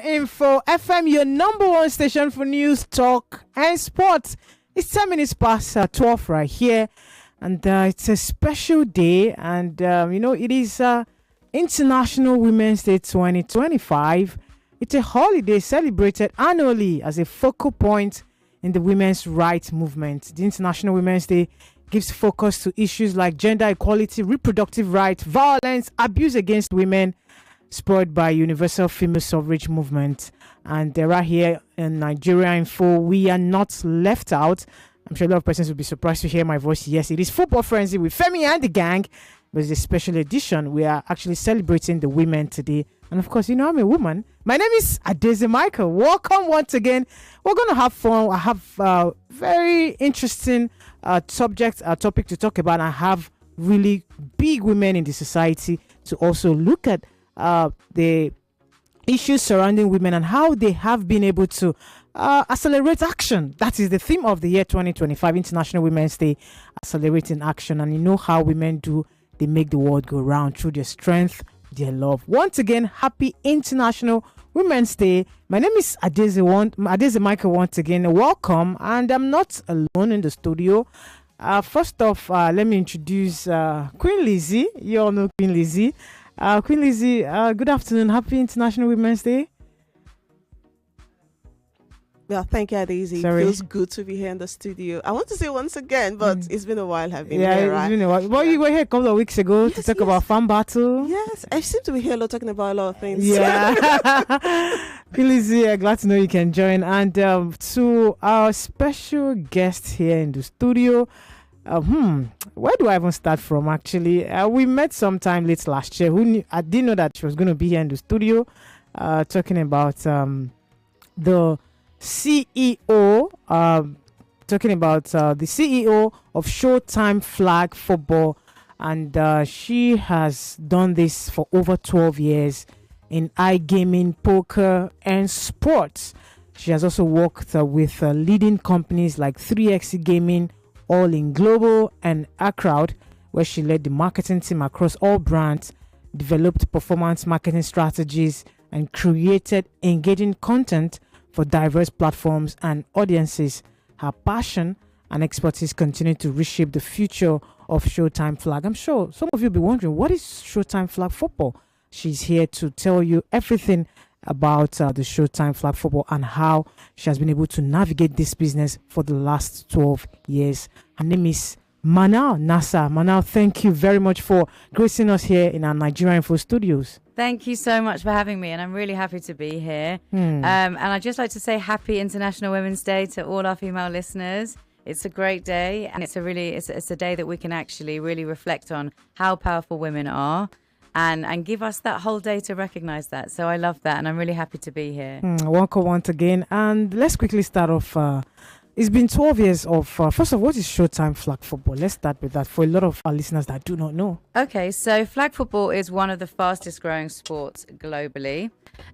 Nigeria Info FM, your number one station for news, talk, and sports. It's 10 minutes past 12 right here, and it's a special day, and it is International Women's Day 2025. It's a holiday celebrated annually as a focal point in the women's rights movement. The International Women's Day gives focus to issues like gender equality, reproductive rights, violence, abuse against women, spurred by universal female suffrage movement. And right here in Nigeria Info, we are not left out. I'm sure a lot of persons will be surprised to hear my voice. Yes, it is Football Frenzy with Femi and the gang, but it's a special edition. We are actually celebrating the women today. And of course, I'm a woman. My name is Adeze Michael. Welcome once again. We're going to have fun. I have a very interesting topic to talk about. I have really big women in the society to also look at the issues surrounding women and how they have been able to accelerate action. That is the theme of the year 2025, International Women's Day, accelerating action. And you know how women do, they make the world go round through their strength, their love. Once again, happy International Women's Day. My name is Adeze Michael once again. Welcome. And I'm not alone in the studio. First off, let me introduce Queen Lizzie. You all know Queen Lizzie. Queen Lizzie, good afternoon. Happy International Women's Day. Well, thank you, Adeze. It feels good to be here in the studio. I want to say once again, but it's been a while having here, right? It's been a while. Well, you were here a couple of weeks ago to talk about Fan Battle. Yes, I seem to be here talking about a lot of things. Yeah. Queen Lizzie, glad to know you can join. And to our special guest here in the studio, where do I even start from? Actually, we met sometime late last year. I didn't know that she was going to be here in the studio, talking about the CEO, talking about the CEO of Showtime Flag Football, and she has done this for over 12 years in iGaming, poker, and sports. She has also worked with leading companies like 3X Gaming, All In Global, and Crowd, where she led the marketing team across all brands, developed performance marketing strategies, and created engaging content for diverse platforms and audiences. Her passion and expertise continue to reshape the future of Showtime Flag. I'm sure some of you will be wondering, what is Showtime Flag Football? She's here to tell you everything about the Showtime Flag Football and how she has been able to navigate this business for the last 12 years. Her name is Manal Nasser. Manal, thank you very much for gracing us here in our Nigeria Info studios. Thank you so much for having me, and I'm really happy to be here. And I'd just like to say happy International Women's Day to all our female listeners. It's a great day, and it's a day that we can actually really reflect on how powerful women are. And give us that whole day to recognize that. So I love that, and I'm really happy to be here. Welcome once again. And let's quickly start off. It's been 12 years of, first of all, what is Showtime Flag Football? Let's start with that for a lot of our listeners that do not know. Okay, so flag football is one of the fastest growing sports globally.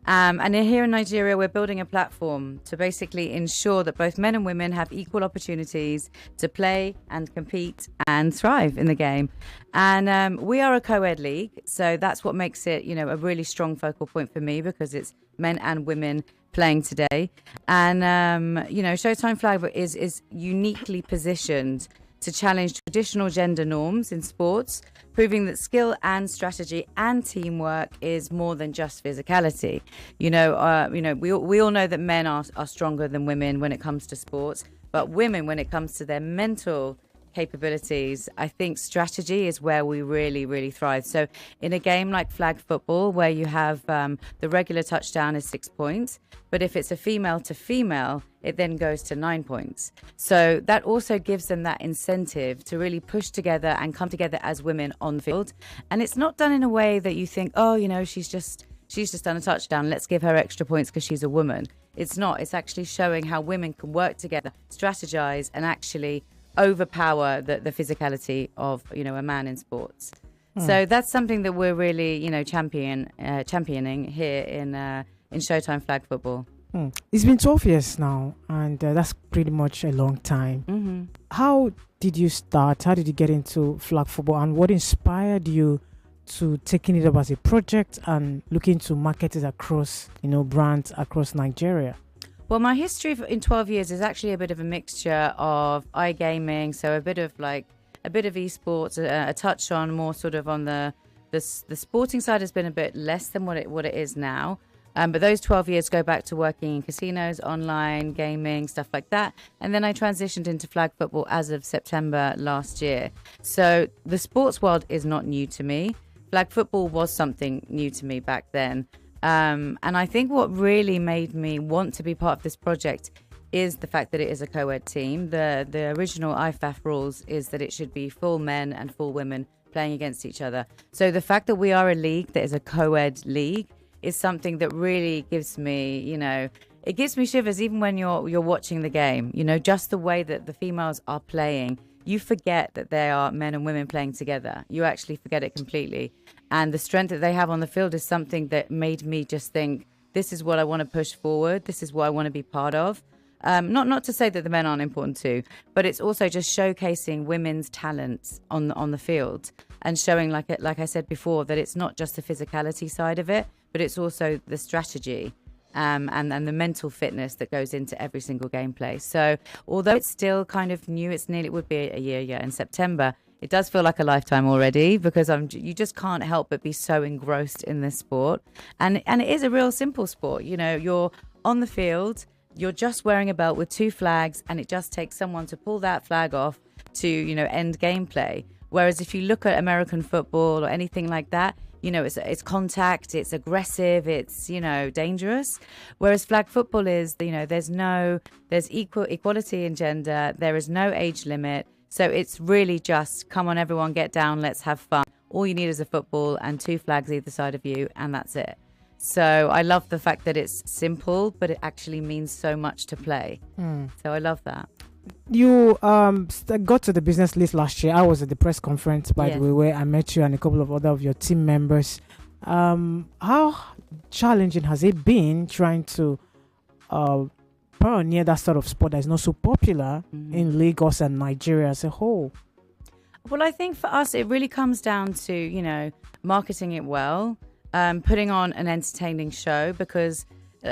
And here in Nigeria, we're building a platform to basically ensure that both men and women have equal opportunities to play and compete and thrive in the game. And we are a co-ed league, so that's what makes it, a really strong focal point for me, because it's men and women playing today. And, Showtime Flag is uniquely positioned to challenge traditional gender norms in sports, proving that skill and strategy and teamwork is more than just physicality. We all know that men are stronger than women when it comes to sports, but women, when it comes to their mental capabilities, I think strategy is where we really, really thrive. So in a game like flag football, where you have the regular touchdown is 6 points, but if it's a female to female, it then goes to 9 points. So that also gives them that incentive to really push together and come together as women on the field. And it's not done in a way that you think, she's just done a touchdown, let's give her extra points because she's a woman. It's not. It's actually showing how women can work together, strategize, and actually overpower the physicality of a man in sports. So that's something that we're really championing here in Showtime Flag Football. It's been 12 years now, and that's pretty much a long time. How did you start? How did you get into flag football, and what inspired you to taking it up as a project and looking to market it across, brands across Nigeria? Well, my history in 12 years is actually a bit of a mixture of iGaming, so a bit of esports, a touch on more sort of on the sporting side has been a bit less than what it is now. But those 12 years go back to working in casinos, online, gaming, stuff like that. And then I transitioned into flag football as of September last year. So the sports world is not new to me. Flag football was something new to me back then. And I think what really made me want to be part of this project is the fact that it is a co-ed team. The original IFAF rules is that it should be full men and full women playing against each other. So the fact that we are a league that is a co-ed league is something that really gives me, it gives me shivers even when you're watching the game. Just the way that the females are playing, you forget that they are men and women playing together. You actually forget it completely. And the strength that they have on the field is something that made me just think, this is what I want to push forward. This is what I want to be part of. Not to say that the men aren't important too, but it's also just showcasing women's talents on the field and showing, like I said before, that it's not just the physicality side of it, but it's also the strategy and the mental fitness that goes into every single gameplay. So although it's still kind of new, it would be a year in September, it does feel like a lifetime already because you just can't help but be so engrossed in this sport. And it is a real simple sport. You're on the field, you're just wearing a belt with two flags, and it just takes someone to pull that flag off to, end gameplay. Whereas if you look at American football or anything like that, it's contact, it's aggressive, it's, dangerous. Whereas flag football is, there's equality in gender, there is no age limit. So it's really just, come on, everyone, get down, let's have fun. All you need is a football and two flags either side of you, and that's it. So I love the fact that it's simple, but it actually means so much to play. So I love that. You got to the business list last year. I was at the press conference, by the way, where I met you and a couple of other of your team members. How challenging has it been trying to pioneer that sort of sport that is not so popular in Lagos and Nigeria as a whole? Well, I think for us, it really comes down to, marketing it well, putting on an entertaining show, because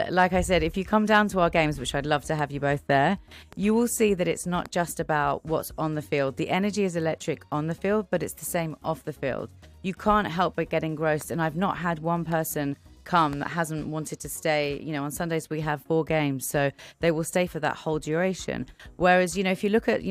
like I said, if you come down to our games, which I'd love to have you both there, you will see that it's not just about what's on the field. The energy is electric on the field, but it's the same off the field. You can't help but get engrossed. And I've not had one person come that hasn't wanted to stay. On Sundays we have 4 games, so they will stay for that whole duration. Whereas, if you look at,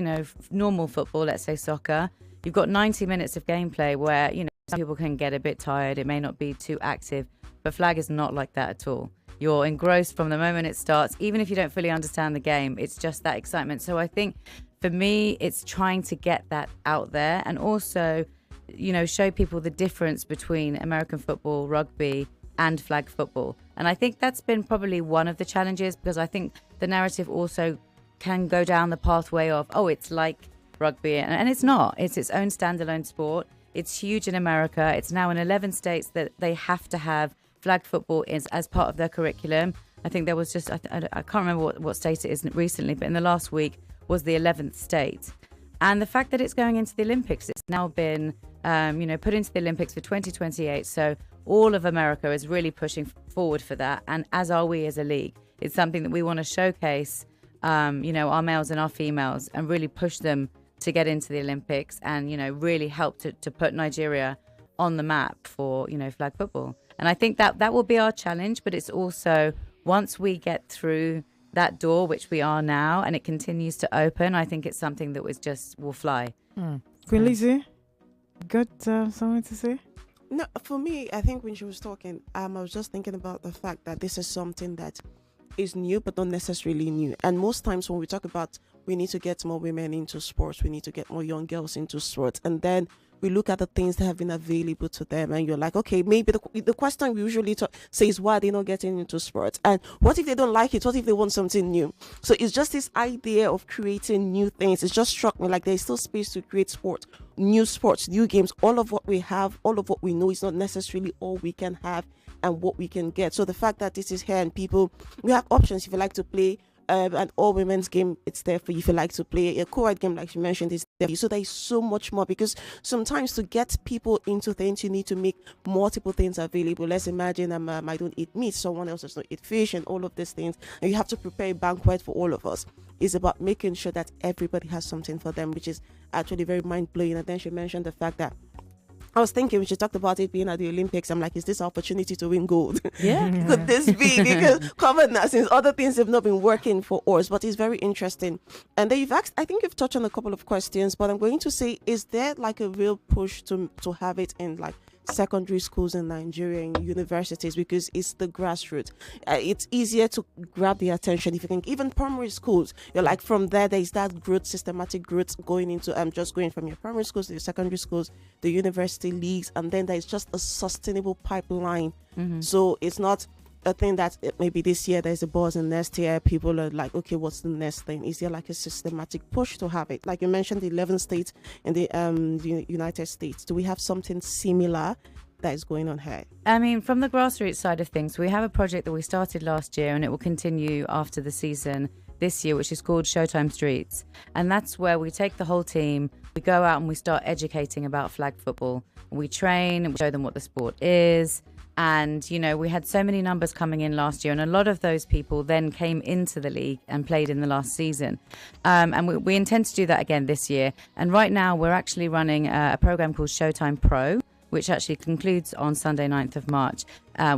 normal football, let's say soccer, you've got 90 minutes of gameplay where, some people can get a bit tired. It may not be too active, but flag is not like that at all. You're engrossed from the moment it starts. Even if you don't fully understand the game, it's just that excitement. So I think for me, it's trying to get that out there and also, show people the difference between American football, rugby, and flag football. And I think that's been probably one of the challenges, because I think the narrative also can go down the pathway of, it's like rugby. And it's not. It's its own standalone sport. It's huge in America. It's now in 11 states that they have to have flag football as part of their curriculum. I think there was just, I can't remember what state it is recently, but in the last week was the 11th state. And the fact that it's going into the Olympics, it's now been, put into the Olympics for 2028. So all of America is really pushing forward for that. And as are we as a league. It's something that we want to showcase, our males and our females, and really push them to get into the Olympics and, really help to put Nigeria on the map for, flag football. And I think that will be our challenge, but it's also, once we get through that door, which we are now, and it continues to open, I think it's something that will fly. Queen Lizzie, got something to say? No, for me, I think when she was talking, I was just thinking about the fact that this is something that is new, but not necessarily new. And most times when we talk about we need to get more women into sports, we need to get more young girls into sports, and then we look at the things that have been available to them, and you're like, okay, maybe the question we usually say is, why are they not getting into sports? And what if they don't like it? What if they want something new? So it's just this idea of creating new things. It just struck me like there's still space to create sports, new games. All of what we have, all of what we know is not necessarily all we can have and what we can get. So the fact that this is here and we have options. If you like to play an all women's game, it's there for you. If you like to play a co-ed game, like she mentioned, it's So there is so much more, because sometimes to get people into things, you need to make multiple things available. Let's imagine I don't eat meat, someone else does not eat fish, and all of these things, and you have to prepare a banquet for all of us. It's about making sure that everybody has something for them, which is actually very mind-blowing. And then she mentioned the fact that, I was thinking when she talked about it being at the Olympics, I'm like, is this opportunity to win gold? Yeah. Could this be? Because covered since other things have not been working for us, but it's very interesting. And then you've asked, I think you've touched on a couple of questions, but I'm going to say, is there like a real push to have it in like secondary schools in Nigeria and universities, because it's the grassroots. It's easier to grab the attention if you can. Even primary schools, you're like, from there is that growth, systematic growth going into just going from your primary schools to your secondary schools, the university leagues, and then there's just a sustainable pipeline. So it's not a thing that maybe this year there's a buzz and next year people are like, okay, what's the next thing? Is there like a systematic push to have it? Like you mentioned, the 11 states in the United States. Do we have something similar that is going on here? I mean, from the grassroots side of things, we have a project that we started last year and it will continue after the season this year, which is called Showtime Streets. And that's where we take the whole team, we go out and we start educating about flag football. We train and we show them what the sport is. And, you know, we had so many numbers coming in last year, and a lot of those people then came into the league and played in the last season. And we intend to do that again this year. And right now we're actually running a program called Showtime Pro, which actually concludes on Sunday, 9th of March,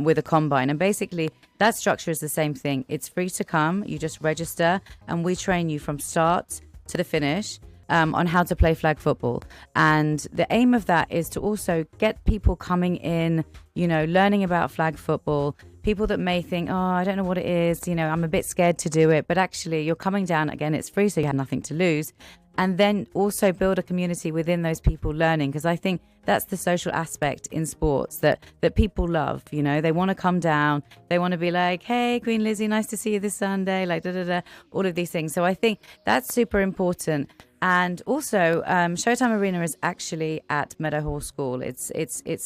with a combine. And basically that structure is the same thing. It's free to come. You just register and we train you from start to the finish. On how to play flag football. And the aim of that is to also get people coming in, you know, learning about flag football. People that may think, oh, I don't know what it is, you know, I'm a bit scared to do it. But actually, you're coming down, again, it's free, so you have nothing to lose. And then also build a community within those people learning, because I think that's the social aspect in sports that people love. You know, they want to come down, they want to be like, hey, Queen Lizzie, nice to see you this Sunday, like all of these things. So I think that's super important. And also, Showtime Arena is actually at Meadowhall School. It's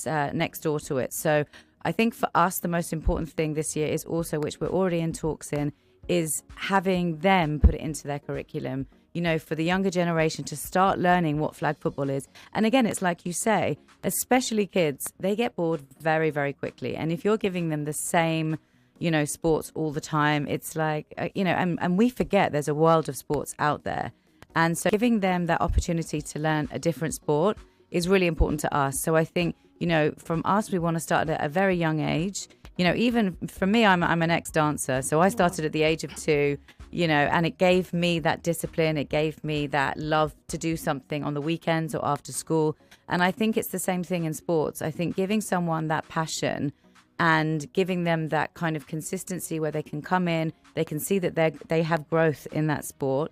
next door to it. So I think for us, the most important thing this year is also, which we're already in talks in, is having them put it into their curriculum, you know, for the younger generation to start learning what flag football is. And again, it's like you say, especially kids, they get bored very, very quickly. And if you're giving them the same, you know, sports all the time, it's like, you know, and we forget there's a world of sports out there. And so giving them that opportunity to learn a different sport is really important to us. So I think, you know, from us, we want to start at a very young age. You know, even for me, I'm an ex-dancer. So I started at the age of 2, you know, and it gave me that discipline. It gave me that love to do something on the weekends or after school. And I think it's the same thing in sports. I think giving someone that passion and giving them that kind of consistency where they can come in, they can see that they have growth in that sport.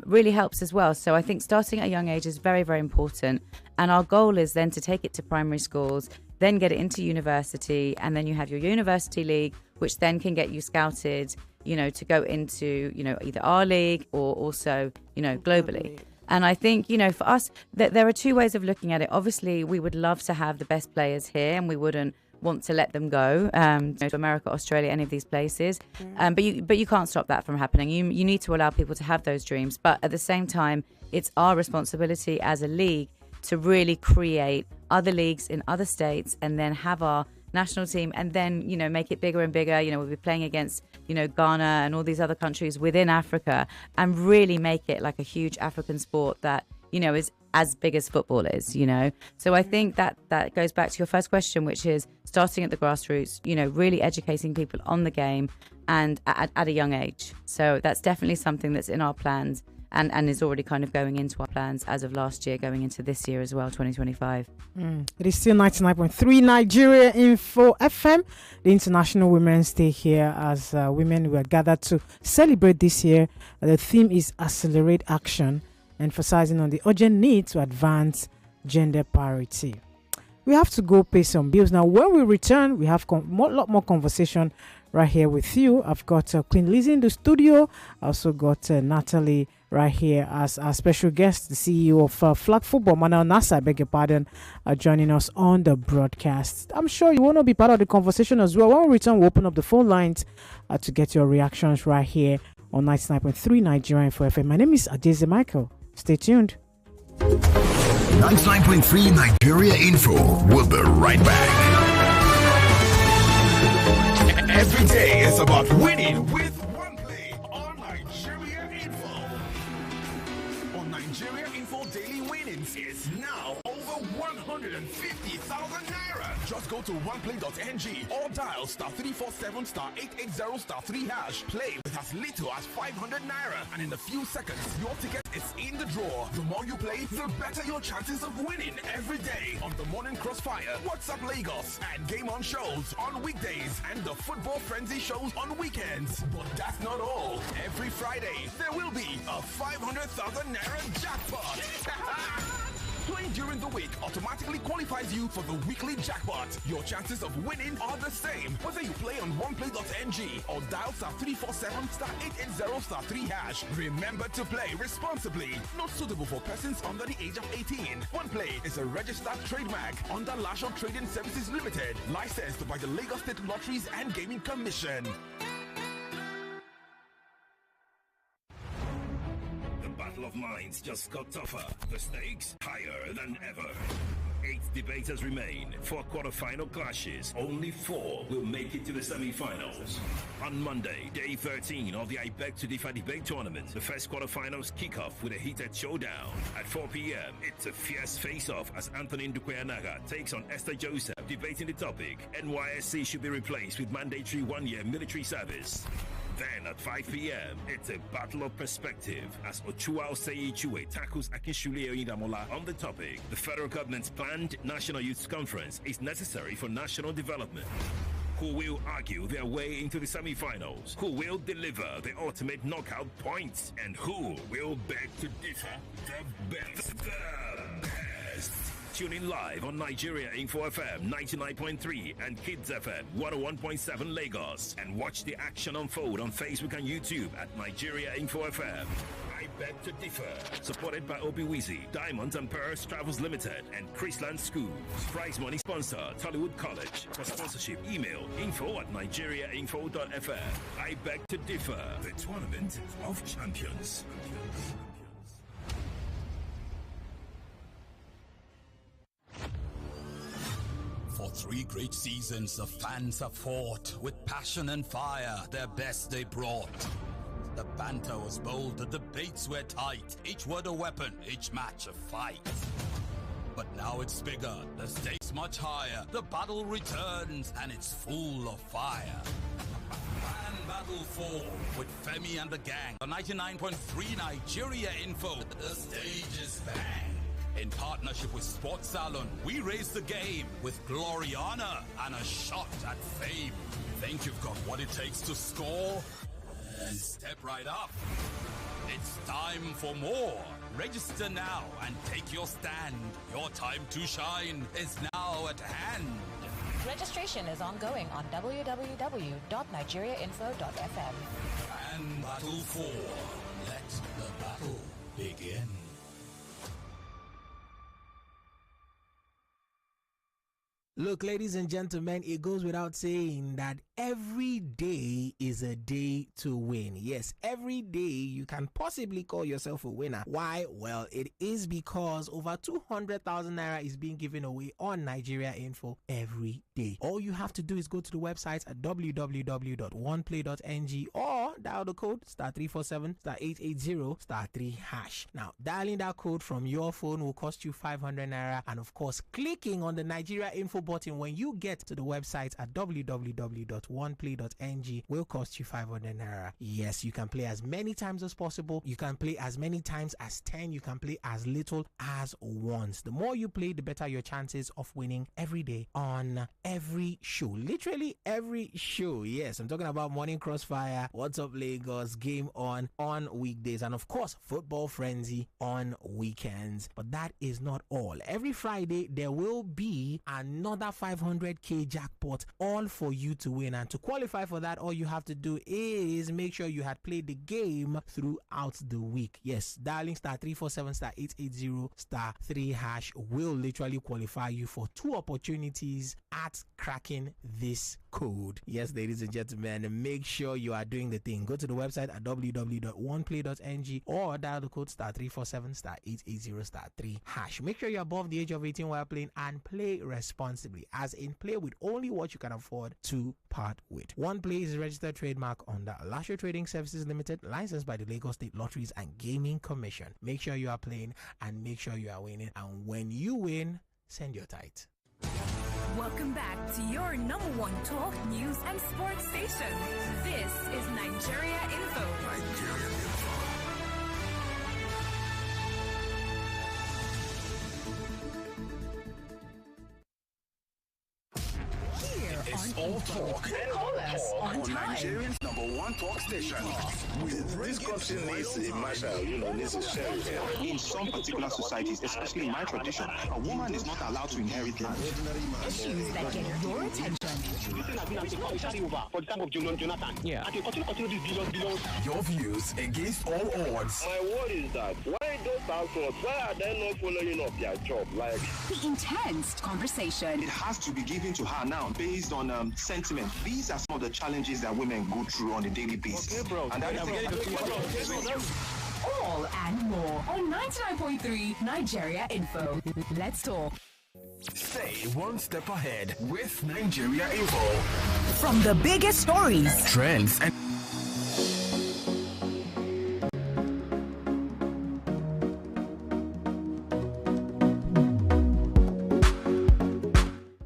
Really helps as well. So I think starting at a young age is very, very important. And our goal is then to take it to primary schools, then get it into university, and then you have your university league, which then can get you scouted, you know, to go into, you know, either our league or also, you know, globally. And I think, you know, for us, there are 2 ways of looking at it. Obviously, we would love to have the best players here, and we wouldn't want to let them go to America, Australia, any of these places. But you can't stop that from happening. You need to allow people to have those dreams. But at the same time, it's our responsibility as a league to really create other leagues in other states and then have our national team and then, you know, make it bigger and bigger. You know, we'll be playing against, you know, Ghana and all these other countries within Africa and really make it like a huge African sport that, you know, is as big as football is, you know. So I think that goes back to your first question, which is starting at the grassroots, you know, really educating people on the game and at a young age. So that's definitely something that's in our plans and is already kind of going into our plans as of last year, going into this year as well, 2025. It is still 99.3 Nigeria Info FM. The International Women's Day here as women were gathered to celebrate this year. The theme is Accelerate Action, emphasizing on the urgent need to advance gender parity. We have to go pay some bills. Now, when we return, we have a lot more conversation right here with you. I've got Queen Lizzie in the studio. I also got Natalie right here as our special guest, the CEO of Flag Football, Manuel Nasser, I beg your pardon, joining us on the broadcast. I'm sure you want to be part of the conversation as well. When we return, we'll open up the phone lines to get your reactions right here on 99.3 Nigerian Info FM. My name is Adeze Michael. Stay tuned. 99.3 Nigeria Info. We'll be right back. Every day is about winning with one play on Nigeria Info. On Nigeria Info, daily winnings is now over 150,000 naira. Just go to oneplay.ng or dial *347 *880 #3#. Play with as little as 500 naira, and in a few seconds, your ticket is in the draw. The more you play, the better your chances of winning every day on the Morning Crossfire, WhatsApp Lagos, and Game On shows on weekdays, and the Football Frenzy shows on weekends. But that's not all. Every Friday, there will be a 500,000 naira jackpot. Playing during the week automatically qualifies you for the weekly jackpot. Your chances of winning are the same, whether you play on oneplay.ng or dial *347 *880 #3#. Remember to play responsibly. Not suitable for persons under the age of 18. OnePlay is a registered trademark under Lasho Trading Services Limited, licensed by the Lagos State Lotteries and Gaming Commission. Battle of minds just got tougher. The stakes higher than ever. 8 debaters remain. 4 quarter-final clashes. Only 4 will make it to the semi-finals. On Monday, day 13 of the I Beg to Differ debate tournament, the first quarter-finals kick off with a heated showdown. At 4 p.m., it's a fierce face-off as Anthony Ndukwayanaga takes on Esther Joseph, debating the topic: NYSC should be replaced with mandatory 1-year military service. Then at 5 p.m., it's a battle of perspective as Ochua Osei-Ichue tackles Akinshule Oyindamola on the topic: the federal government's planned National Youth Conference is necessary for national development. Who will argue their way into the semi-finals? Who will deliver the ultimate knockout points? And who will beg to differ the best? The best. Tune in live on Nigeria Info FM 99.3 and Kids FM 101.7 Lagos, and watch the action unfold on Facebook and YouTube at Nigeria Info FM. I Beg to Differ, supported by Obiwizi, Diamonds and Pearls Travels Limited, and Chrisland Schools. Prize money sponsor, Tollywood College. For sponsorship, email info@nigeriainfo.fm. I Beg to Differ, the tournament of champions. For 3 great seasons, the fans have fought with passion and fire, their best they brought. The banter was bold, the debates were tight, each word a weapon, each match a fight. But now it's bigger, the stakes much higher, the battle returns and it's full of fire. Fan Battle 4 with Femi and the gang, the 99.3 Nigeria Info, the stage is bang. In partnership with Sports Salon, we raise the game with glory, honor, and a shot at fame. Think you've got what it takes to score? Then step right up. It's time for more. Register now and take your stand. Your time to shine is now at hand. Registration is ongoing on www.nigeriainfo.fm. Fan Battle 4. Let the battle begin. Look, ladies and gentlemen, it goes without saying that every day is a day to win. Yes, every day you can possibly call yourself a winner. Why? Well, it is because over 200,000 naira is being given away on Nigeria Info every day. All you have to do is go to the website at www.oneplay.ng or dial the code *347 *880 *3#. Now, dialing that code from your phone will cost you 500 naira, and of course, clicking on the Nigeria Info button when you get to the website at www.oneplay.ng will cost you 500 naira. Yes, you can play as many times as possible. You can play as many times as 10. You can play as little as once. The more you play, the better your chances of winning every day on every show. Literally every show. Yes, I'm talking about Morning Crossfire, What's Up Lagos, Game On weekdays, and of course Football Frenzy on weekends. But that is not all. Every Friday there will be another 500k jackpot, all for you to win. And to qualify for that, all you have to do is make sure you had played the game throughout the week. Yes, dialing *347 *880 *3# will literally qualify you for 2 opportunities at cracking this code. Yes, ladies and gentlemen, make sure you are doing the thing. Go to the website at www.oneplay.ng or dial the code *347 *880 *3#. Make sure you're above the age of 18 while playing, and play responsibly, as in play with only what you can afford to part with. OnePlay is a registered trademark under Lasho Trading Services Limited, licensed by the Lagos State Lotteries and Gaming Commission. Make sure you are playing and make sure you are winning, and when you win, send your tithe. Welcome back to your number one talk, news, and sports station. This is Nigeria Info. Nigeria Info. It's all talk and Call us on time. Nigerian's #1 talk station. This country needs a marshal, needs a sheriff. In some particular societies, especially in my tradition, a woman is not allowed to inherit land. Issues that get your attention. For the time of Jonathan. Yeah. I can continue this billions. Your views against all odds. My word is that why those households, why are they not following up their job? Like The intense conversation. It has to be given to her now based on sentiment. These are some of the challenges that women go through on a daily basis. Okay, bro. And that is All and more on 99.3 Nigeria Info. Let's talk. Stay one step ahead with Nigeria Info. From the biggest stories, Trends and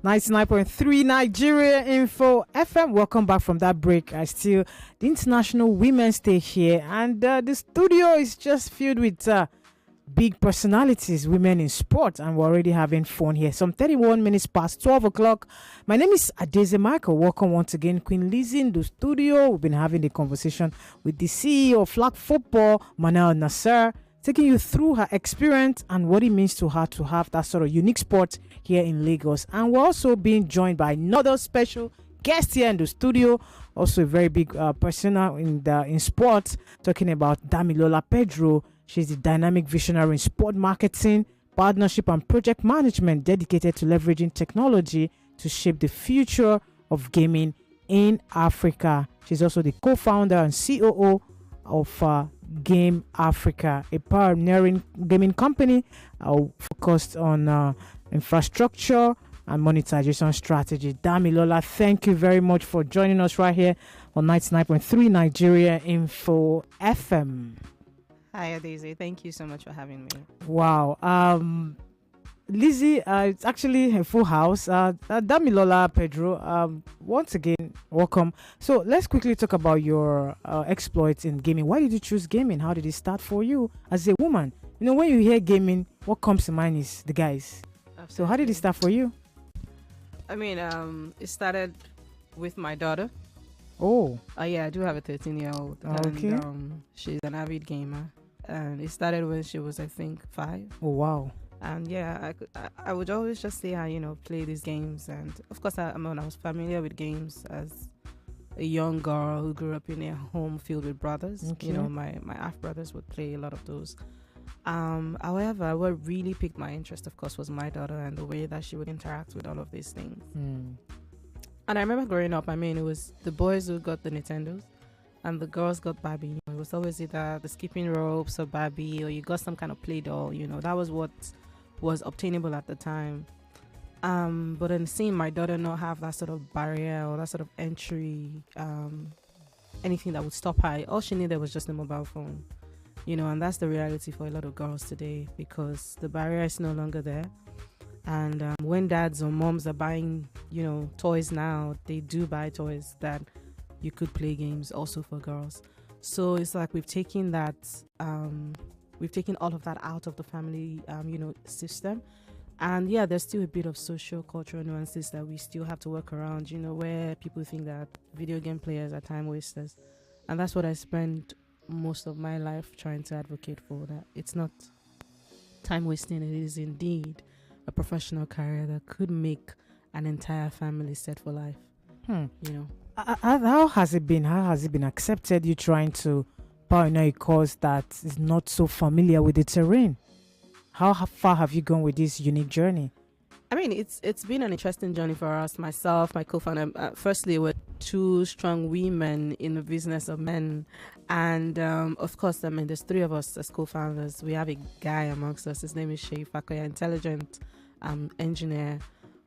99.3 Nigeria Info FM. Welcome back from that break. The International Women's Day here, and the studio is just filled with big personalities, women in sport, and we're already having fun here. Some 31 minutes past 12 o'clock. My name is Adeze Michael. Welcome once again, Queen Lizzie, in the studio. We've been having a conversation with the CEO of Flag Football, Manal Nasser, taking you through her experience and what it means to her to have that sort of unique sport here in Lagos. And we're also being joined by another special guest here in the studio, also a very big persona in sports, talking about Damilola Pedro. She's the dynamic visionary in sport marketing, partnership, and project management, dedicated to leveraging technology to shape the future of gaming in Africa. She's also the co-founder and COO of Game Africa, a pioneering gaming company focused on infrastructure and monetization strategy. Damilola, thank you very much for joining us right here on 99.3 Nigeria Info FM. Hi, Daisy. Thank you so much for having me. Wow. Lizzie, it's actually a full house. Damilola Pedro, once again, welcome. So let's quickly talk about your exploits in gaming. Why did you choose gaming? How did it start for you as a woman? When you hear gaming, what comes to mind is the guys. Absolutely. So how did it start for you? I mean, it started with my daughter. Oh. Yeah, I do have a 13-year-old. Okay. And she's an avid gamer. And it started when she was, I think, 5. Oh, wow. And yeah, I would always just see her, play these games. And of course, I was familiar with games as a young girl who grew up in a home filled with brothers. Okay. My half brothers would play a lot of those. However, what really piqued my interest, of course, was my daughter and the way that she would interact with all of these things. And I remember growing up, it was the boys who got the Nintendos and the girls got Barbie. It was always either the skipping ropes or Barbie, or you got some kind of play doll. That was what was obtainable at the time. But then seeing my daughter not have that sort of barrier or that sort of entry, anything that would stop her, all she needed was just a mobile phone. And that's the reality for a lot of girls today, because the barrier is no longer there. And when dads or moms are buying, toys now, they do buy toys that you could play games also for girls. So it's like we've taken that, we've taken all of that out of the family, system. And yeah, there's still a bit of social cultural nuances that we still have to work around, where people think that video game players are time wasters. And that's what I spend most of my life trying to advocate for, that it's not time wasting, it is indeed a professional career that could make an entire family set for life. How has it been? How has it been accepted? You trying to pioneer a cause that is not so familiar with the terrain. How far have you gone with this unique journey? I mean, it's been an interesting journey for us. Myself, my co-founder. Firstly, we're two strong women in the business of men, and of course, I mean, there's three of us as co-founders. We have a guy amongst us. His name is Shei Fakoya, intelligent engineer.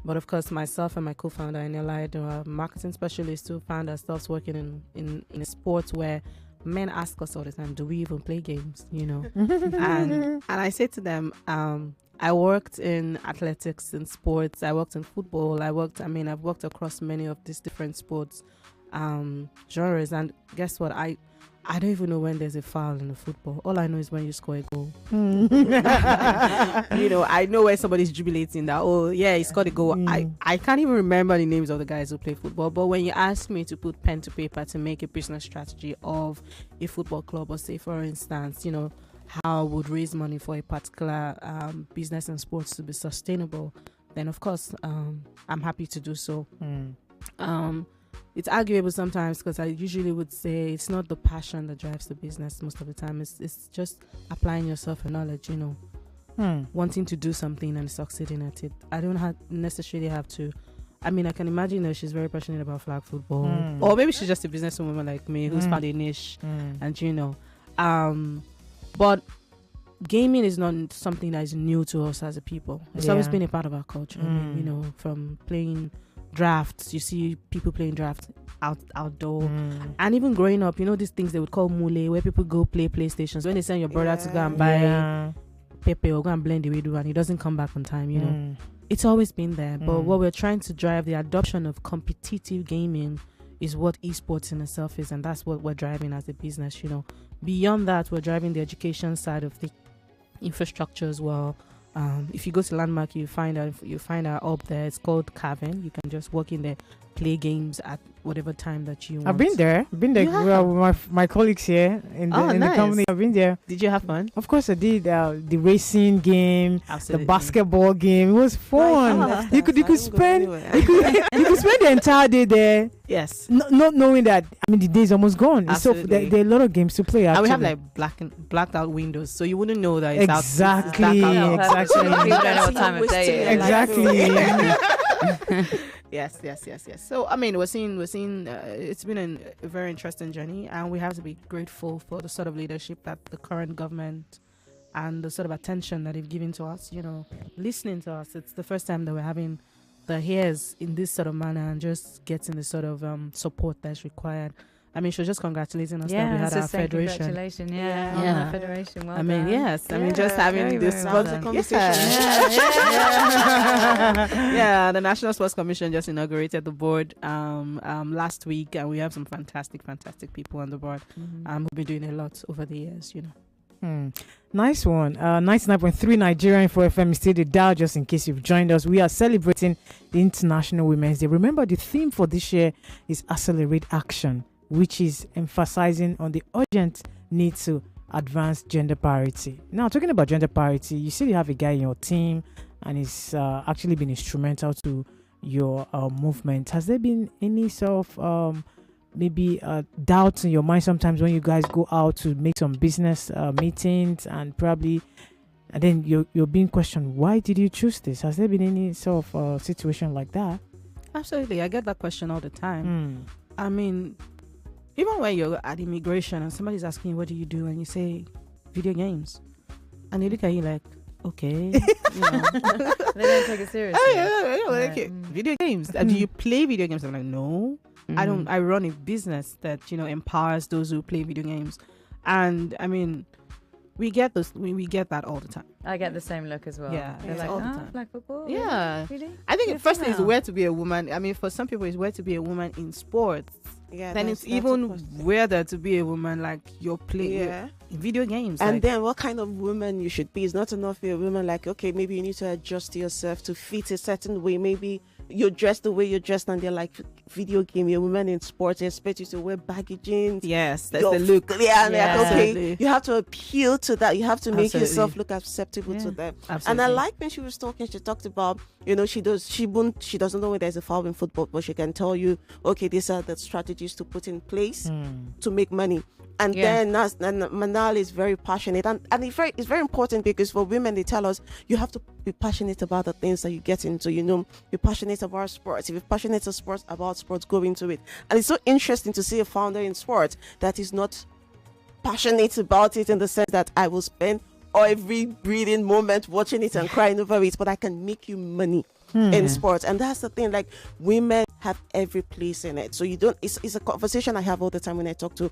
But of course, myself and my co-founder Enelide, a marketing specialist, who found ourselves working in a sport where men ask us all the time, do we even play games? You know, and I say to them, I worked in athletics and sports. I worked in football. I've worked across many of these different sports genres. And guess what? I don't even know when there's a foul in the football. All I know is when you score a goal. You know, I know where somebody's jubilating that, oh, yeah, he scored a goal. I can't even remember the names of the guys who play football. But when you ask me to put pen to paper to make a business strategy of a football club, or say, for instance, you know, how I would raise money for a particular business and sports to be sustainable, then of course I'm happy to do so. It's arguable sometimes, because I usually would say it's not the passion that drives the business most of the time. It's just applying yourself and knowledge, you know, wanting to do something and succeeding at it. I don't necessarily have to. I mean, I can imagine that she's very passionate about flag football, or maybe she's just a businesswoman like me who's found a niche, and you know. But gaming is not something that is new to us as a people. It's always been a part of our culture. I mean, you know, from playing drafts, you see people playing drafts outdoor, and even growing up, you know, these things they would call mule, where people go play PlayStations. When they send your brother to go and buy Pepe or go and blend the wedu, and he doesn't come back on time, you know, it's always been there. But what we're trying to drive, the adoption of competitive gaming, is what esports in itself is, and that's what we're driving as a business. You know, beyond that, we're driving the education side of the infrastructure as well. If you go to Landmark, you find out up there. It's called Cavern. You can just walk in there, play games at whatever time that you want. I've been there with my colleagues here in the company. I've been there. Did you have fun? Of course I did. The racing game, the basketball game. It was fun. You could spend the entire day there. Yes. Not knowing that, I mean, the day is almost gone. Absolutely. So there are a lot of games to play. And we have like blacked out windows, so you wouldn't know that it's exactly. out. People don't know what time of day it is. Exactly. Yes. So I mean, we're seeing. It's been a very interesting journey, and we have to be grateful for the sort of leadership that the current government and the sort of attention that they've given to us. You know, listening to us. It's the first time that we're having the ears in this sort of manner and just getting the sort of support that's required. I mean, she was just congratulating us that we had our federation. Congratulations, on our federation. Well I mean, done. yes. I mean, just having this sports conversation. Yeah. The National Sports Commission just inaugurated the board last week, and we have some fantastic people on the board who've been doing a lot over the years, you know. Nice one. 99.3 Nigerian for FM is still the dial, just in case you've joined us. We are celebrating the International Women's Day. Remember, the theme for this year is Accelerate Action, which is emphasizing on the urgent need to advance gender parity. Now, talking about gender parity, you see you have a guy in your team and he's actually been instrumental to your movement. Has there been any sort of maybe doubts in your mind sometimes when you guys go out to make some business meetings and then you're being questioned, why did you choose this? Has there been any sort of situation like that? Absolutely. I get that question all the time. I mean, even when you're at immigration and somebody's asking you, what do you do? And you say, video games. And they look at you like, okay. You know. They don't take it seriously. Video games. Do you play video games? I'm like, no. I run a business that, you know, empowers those who play video games. And I mean, we get this. We get that all the time. I get the same look as well. Yeah, they're like, all the time. Flag football. Yeah, really? I think first is where to be a woman. I mean, for some people, it's where to be a woman in sports. Yeah, then it's even weirder to be a woman like you're playing in video games. And then what kind of woman you should be? It's not enough you're a woman like, okay, maybe you need to adjust yourself to fit a certain way. Maybe you're dressed the way you're dressed, and they're like, video game, you're women in sports, they expect you to wear baggy jeans. Yes, that's the look. Yeah, and Yeah. like, okay, Absolutely. you have to appeal to that. You have to make Absolutely. yourself look acceptable to Yeah. them. Absolutely. And I like when she was talking, she talked about, you know, she doesn't know when there's a foul in football, but she can tell you, okay, these are the strategies to put in place to make money. And Yeah. then Manal is very passionate, and it's very important, because for women, they tell us you have to be passionate about the things that you get into. You know, you're passionate about sports. If you're passionate about sports, go into it. And it's so interesting to see a founder in sports that is not passionate about it, in the sense that I will spend every breathing moment watching it and crying over it, but I can make you money in sports. And that's the thing, like, women have every place in it. So you don't, it's a conversation I have all the time when I talk to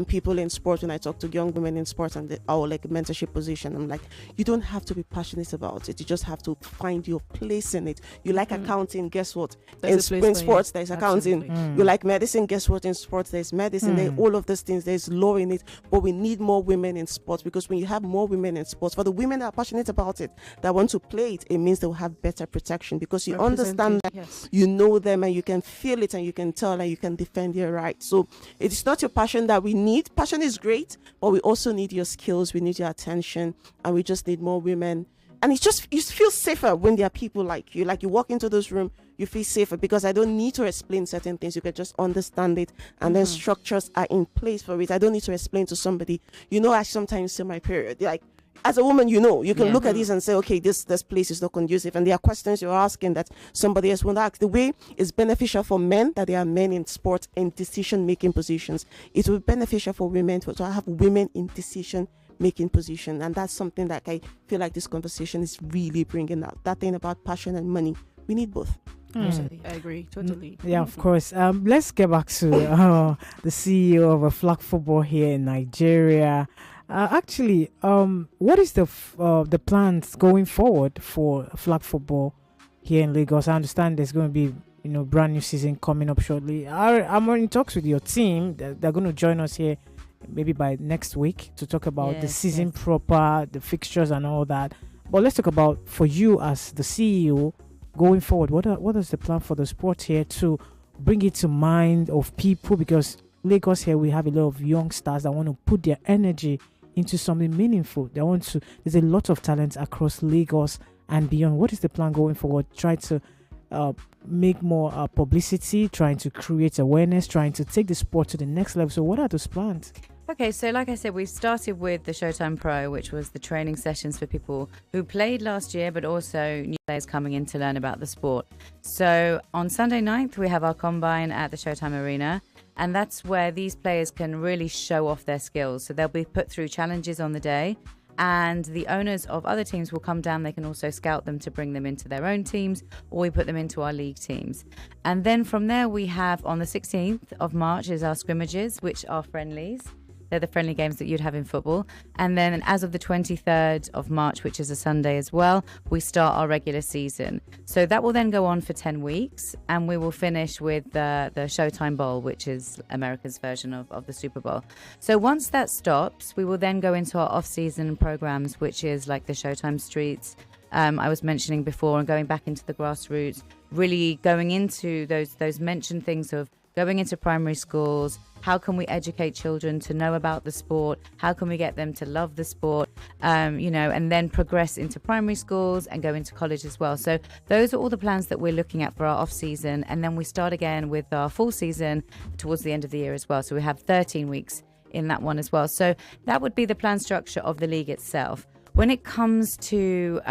people in sports, when I talk to young women in sports and our like mentorship position. I'm like, you don't have to be passionate about it. You just have to find your place in it. You like accounting, guess what? There's a place In for you. sports, there's accounting. Absolutely. You like medicine, guess what? In sports, there's medicine. There's all of these things. There's law in it. But we need more women in sports, because when you have more women in sports, for the women that are passionate about it, that want to play it, it means they'll have better protection, because you understand that, Yes. you know them, and you can feel it, and you can tell, and you can defend your rights. So it's not your passion that we need. Passion is great, but we also need your skills. We need your attention, and we just need more women. And it's just, you feel safer when there are people like you. Like, you walk into this room, you feel safer, because I don't need to explain certain things. You can just understand it, and then structures are in place for it. I don't need to explain to somebody. You know, I sometimes see my period. Like, as a woman, you know, you can look at this and say, okay, this place is not conducive. And there are questions you're asking that somebody else won't ask. The way it's beneficial for men, that there are men in sports in decision-making positions. It will be beneficial for women to have women in decision-making position. And that's something that I feel like this conversation is really bringing out. That thing about passion and money. We need both. Absolutely. I agree. Totally. Yeah, of course. Let's get back to the CEO of a flag football here in Nigeria. Actually, what is the plans going forward for flag football here in Lagos? I understand there's going to be, you know, brand new season coming up shortly. I'm in talks with your team. They're going to join us here maybe by next week to talk about the season proper, the fixtures and all that. But let's talk about, for you as the CEO, going forward, what is the plan for the sport here to bring it to mind of people? Because Lagos here, we have a lot of young stars that want to put their energy into something meaningful. There's a lot of talent across Lagos and beyond. What is the plan going forward? Try to make more publicity, trying to create awareness, trying to take the sport to the next level. So what are those plans? Okay, so like I said, we started with the Showtime Pro, which was the training sessions for people who played last year, but also new players coming in to learn about the sport. So on Sunday 9th, we have our combine at the Showtime Arena. And that's where these players can really show off their skills. So they'll be put through challenges on the day, and the owners of other teams will come down. They can also scout them to bring them into their own teams, or we put them into our league teams. And then from there, we have on the 16th of March is our scrimmages, which are friendlies. They're the friendly games that you'd have in football. And then as of the 23rd of March, which is a Sunday as well, we start our regular season. So that will then go on for 10 weeks, and we will finish with the Showtime Bowl, which is America's version of the Super Bowl. So once that stops, we will then go into our off-season programs, which is like the Showtime Streets, I was mentioning before, and going back into the grassroots, really going into those mentioned things of going into primary schools. How can we educate children to know about the sport? How can we get them to love the sport? And then progress into primary schools and go into college as well. So those are all the plans that we're looking at for our off season. And then we start again with our full season towards the end of the year as well. So we have 13 weeks in that one as well. So that would be the plan structure of the league itself. When it comes to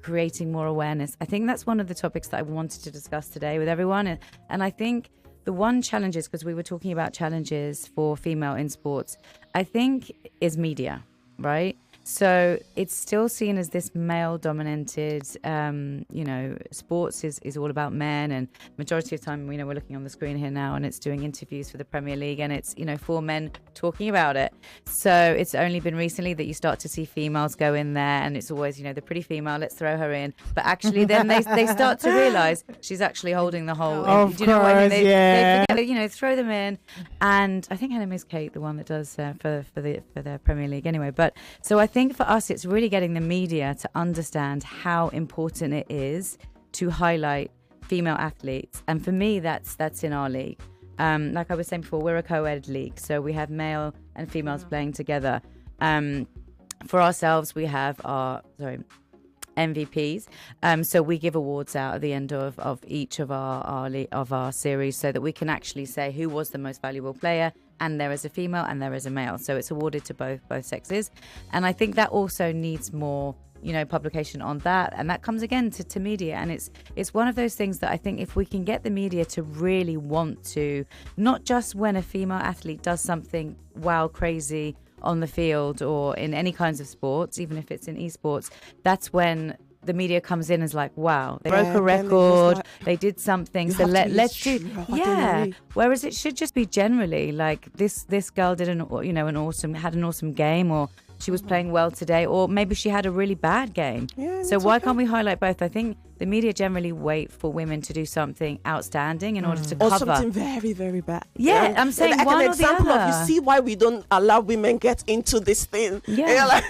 creating more awareness, I think that's one of the topics that I wanted to discuss today with everyone. And I think the one challenge is, because we were talking about challenges for female in sports, I think is media, right? So it's still seen as this male-dominated, sports is all about men, and majority of the time, we're looking on the screen here now, and it's doing interviews for the Premier League, and it's, four men talking about it. So it's only been recently that you start to see females go in there, and it's always, the pretty female, let's throw her in. But actually, then they start to realise she's actually holding the whole. Of do you know what I mean? course, yeah. They forget, throw them in, and I think her name is Kate, the one that does for the Premier League anyway. But so I think for us, it's really getting the media to understand how important it is to highlight female athletes, and for me, that's in our league. Like I was saying before, we're a co-ed league, so we have male and females playing together. For ourselves, we have our MVPs. So we give awards out at the end of each of our series, so that we can actually say who was the most valuable player. And there is a female and there is a male, so it's awarded to both sexes. And I think that also needs more, publication on that, and that comes again to media. And it's one of those things that I think if we can get the media to really want to, not just when a female athlete does something crazy on the field or in any kinds of sports, even if it's in esports, that's when the media comes in as like, wow, they broke a record, they did something, so let's do, whereas it should just be generally like this girl did had an awesome game, or she was playing well today, or maybe she had a really bad game. So why can't we highlight both? I think the media generally wait for women to do something outstanding in order to cover. Or something very, very bad. Yeah, I'm saying like one an or the example other. of, you see why we don't allow women get into this thing. Yeah.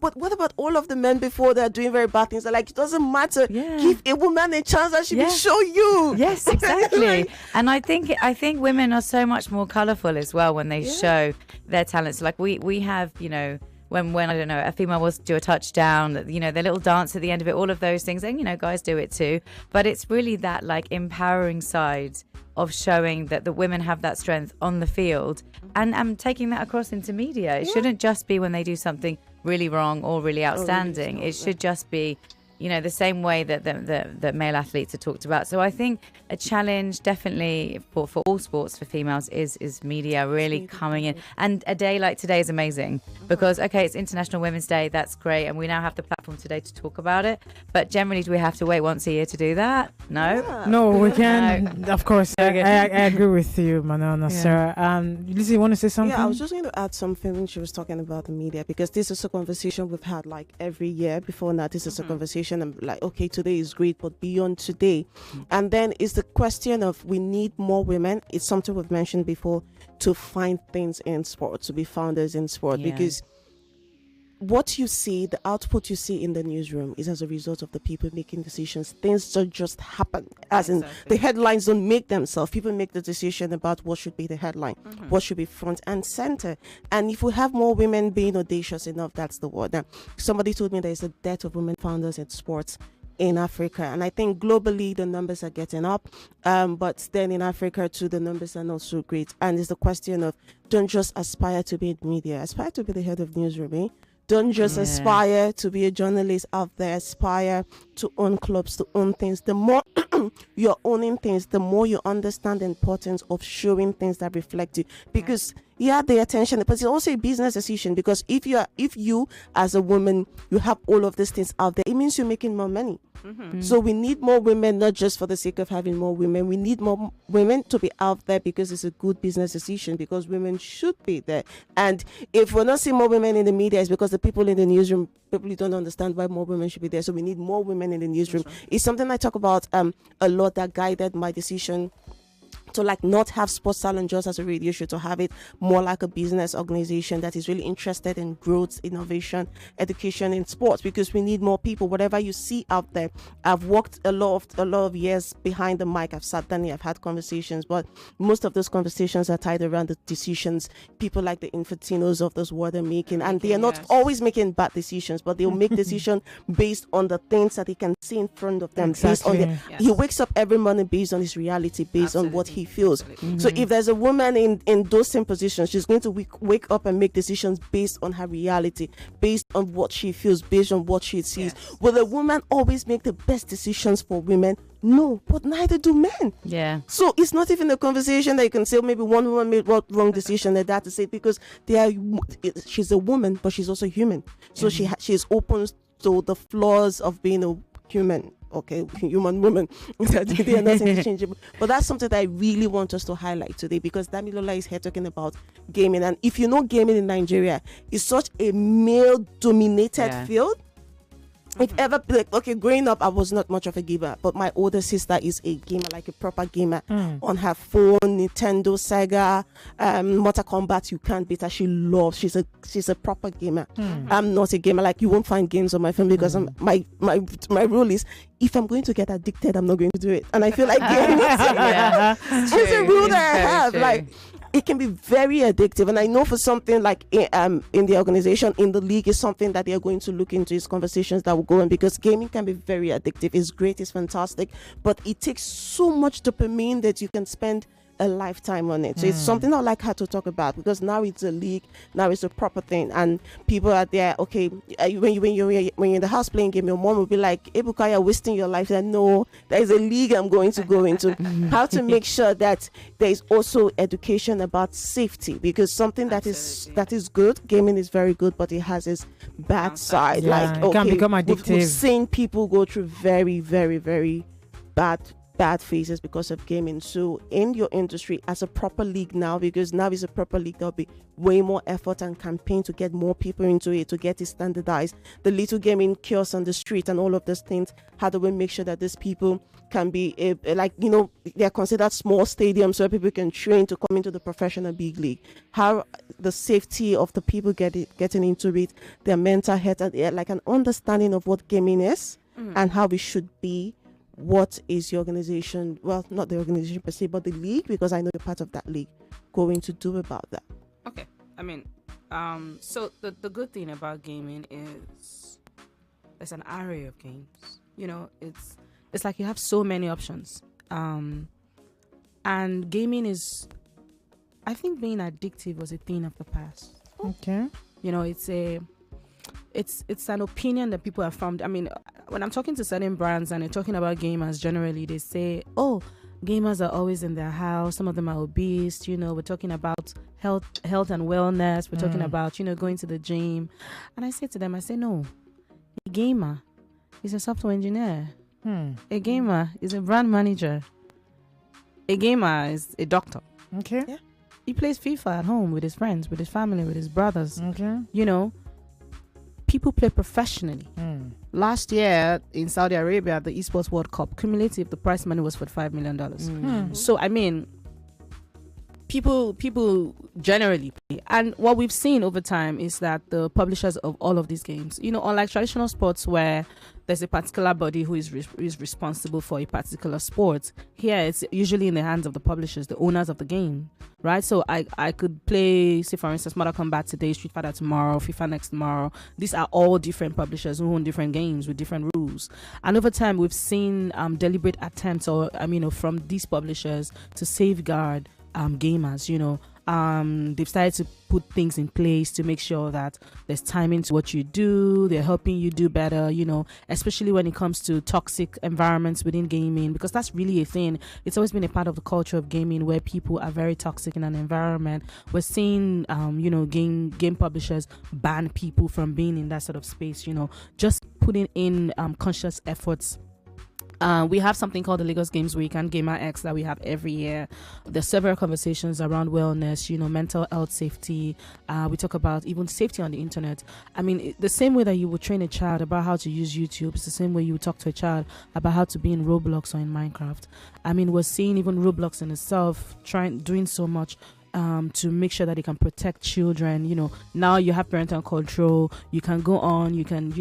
But what about all of the men before they're doing very bad things? They're like, it doesn't matter. Give a woman a chance that she will show you. Yes, exactly. And I think women are so much more colourful as well when they show their talents. Like we have, when I don't know, a female was to do a touchdown, their little dance at the end of it, all of those things, and guys do it too. But it's really that like empowering side of showing that the women have that strength on the field, and taking that across into media. It shouldn't just be when they do something really wrong or really outstanding. It should just be, the same way that male athletes are talked about. So I think a challenge definitely for all sports for females is media really coming in. And a day like today is amazing because, okay, it's International Women's Day. That's great. And we now have the platform today to talk about it. But generally, do we have to wait once a year to do that? No. No, we can. Of course. I agree with you, Manana, Sarah. Lizzie, you want to say something? Yeah, I was just going to add something when she was talking about the media, because this is a conversation we've had like every year before now. This is a conversation. I'm like, okay, today is great, but beyond today. And then it's the question of, we need more women. It's something we've mentioned before, to find things in sport, to be founders in sport, because what you see, the output you see in the newsroom is as a result of the people making decisions. Things don't just happen, as in the headlines don't make themselves. People make the decision about what should be the headline, what should be front and center. And if we have more women being audacious enough, that's the word. Now, somebody told me there's a dearth of women founders in sports in Africa, and I think globally the numbers are getting up, but then in Africa too, the numbers are not so great. And it's the question of, don't just aspire to be in media, aspire to be the head of newsroom, eh? Don't just aspire to be a journalist out there. Aspire to own clubs, to own things. The more you're owning things, the more you understand the importance of showing things that reflect you. Because the attention, but it's also a business decision. Because if you as a woman, you have all of these things out there, it means you're making more money. So we need more women, not just for the sake of having more women. We need more women to be out there because it's a good business decision, because women should be there. And if we're not seeing more women in the media, it's because the people in the newsroom probably don't understand why more women should be there. So we need more women in the newsroom. It's something I talk about a lot, that guided my decision to like not have Sports Salon just as a radio show, to have it more like a business organization that is really interested in growth, innovation, education in sports, because we need more people. Whatever you see out there, I've worked a lot of years behind the mic. I've sat down here, I've had conversations, but most of those conversations are tied around the decisions people like the Infantinos of this world are making, and they are not always making bad decisions, but they'll make decisions based on the things that they can see in front of them. Based on he wakes up every morning based on his reality, based on what he feels. So if there's a woman in those same positions, she's going to wake up and make decisions based on her reality, based on what she feels, based on what she sees. Will a woman always make the best decisions for women? No, but neither do men. Yeah. So it's not even a conversation that you can say, oh, maybe one woman made what wrong decision and that to say, because she's a woman, but she's also human. So she is open to the flaws of being a human. Okay, human woman. They are not interchangeable. But that's something that I really want us to highlight today, because Damilola is here talking about gaming. And if you know, gaming in Nigeria is such a male-dominated field. If ever, like, okay, growing up, I was not much of a gamer, but my older sister is a gamer, like a proper gamer. On her phone, Nintendo, Sega, Mortal Kombat, you can't beat her. She loves. She's a proper gamer. I'm not a gamer. Like, you won't find games on my phone because my rule is, if I'm going to get addicted, I'm not going to do it. And I feel like gaming is a rule that I have. True. Like, it can be very addictive, and I know for something like in the organization, in the league, is something that they are going to look into. Is conversations that will go on, because gaming can be very addictive. It's great, it's fantastic, but it takes so much dopamine that you can spend a lifetime on it. So it's something I'd like her to talk about, because now it's a league, now it's a proper thing, and people are there. Okay, when you're in the house playing game, your mom will be like, Ebuka, you're wasting your life. Then no, there is a league I'm going to go into. How to make sure that there is also education about safety, because something that is good, gaming is very good, but it has its bad side. Yeah, Like, it can become we've addictive. seen people go through very, very, very bad phases because of gaming. So in your industry, as a proper league now, because now it's a proper league, there'll be way more effort and campaign to get more people into it, to get it standardized. The little gaming kiosks on the street and all of those things, how do we make sure that these people can be they're considered small stadiums where people can train to come into the professional big league? How the safety of the people getting into it, their mental health, and like an understanding of what gaming is and how it should be. What is your organization, well, not the organization per se, but the league, because I know you're part of that league, going to do about that? Okay, I mean, so the good thing about gaming is there's an array of games. You know, it's like you have so many options. And gaming is, I think being addictive was a thing of the past. Okay. You know, it's an opinion that people have formed. I mean, when I'm talking to certain brands and they're talking about gamers, generally they say, oh, gamers are always in their house. Some of them are obese. You know, we're talking about health and wellness. We're talking about, going to the gym. And I say to them, no, a gamer is a software engineer. A gamer is a brand manager. A gamer is a doctor. Okay. Yeah. He plays FIFA at home with his friends, with his family, with his brothers. Okay. You know, people play professionally. Last year in Saudi Arabia, the Esports World Cup, cumulative, the prize money was for $5 million. So, I mean, people generally play. And what we've seen over time is that the publishers of all of these games, unlike traditional sports where there's a particular body who is responsible for a particular sport, here it's usually in the hands of the publishers, the owners of the game, right? So I could play, say for instance, Mortal Kombat today, Street Fighter tomorrow, FIFA next tomorrow. These are all different publishers who own different games with different rules. And over time, we've seen deliberate attempts from these publishers to safeguard gamers. They've started to put things in place to make sure that there's timing to what you do. They're helping you do better, especially when it comes to toxic environments within gaming, because that's really a thing. It's always been a part of the culture of gaming where people are very toxic in an environment. We're seeing, game publishers ban people from being in that sort of space, just putting in conscious efforts. We have something called the Lagos Games Week and Gamer X that we have every year. There's several conversations around wellness, mental health, safety. We talk about even safety on the internet. I mean, the same way that you would train a child about how to use YouTube, it's the same way you would talk to a child about how to be in Roblox or in Minecraft. I mean, we're seeing even Roblox in itself doing so much to make sure that they can protect children. Now you have parental control. You can go on, you can,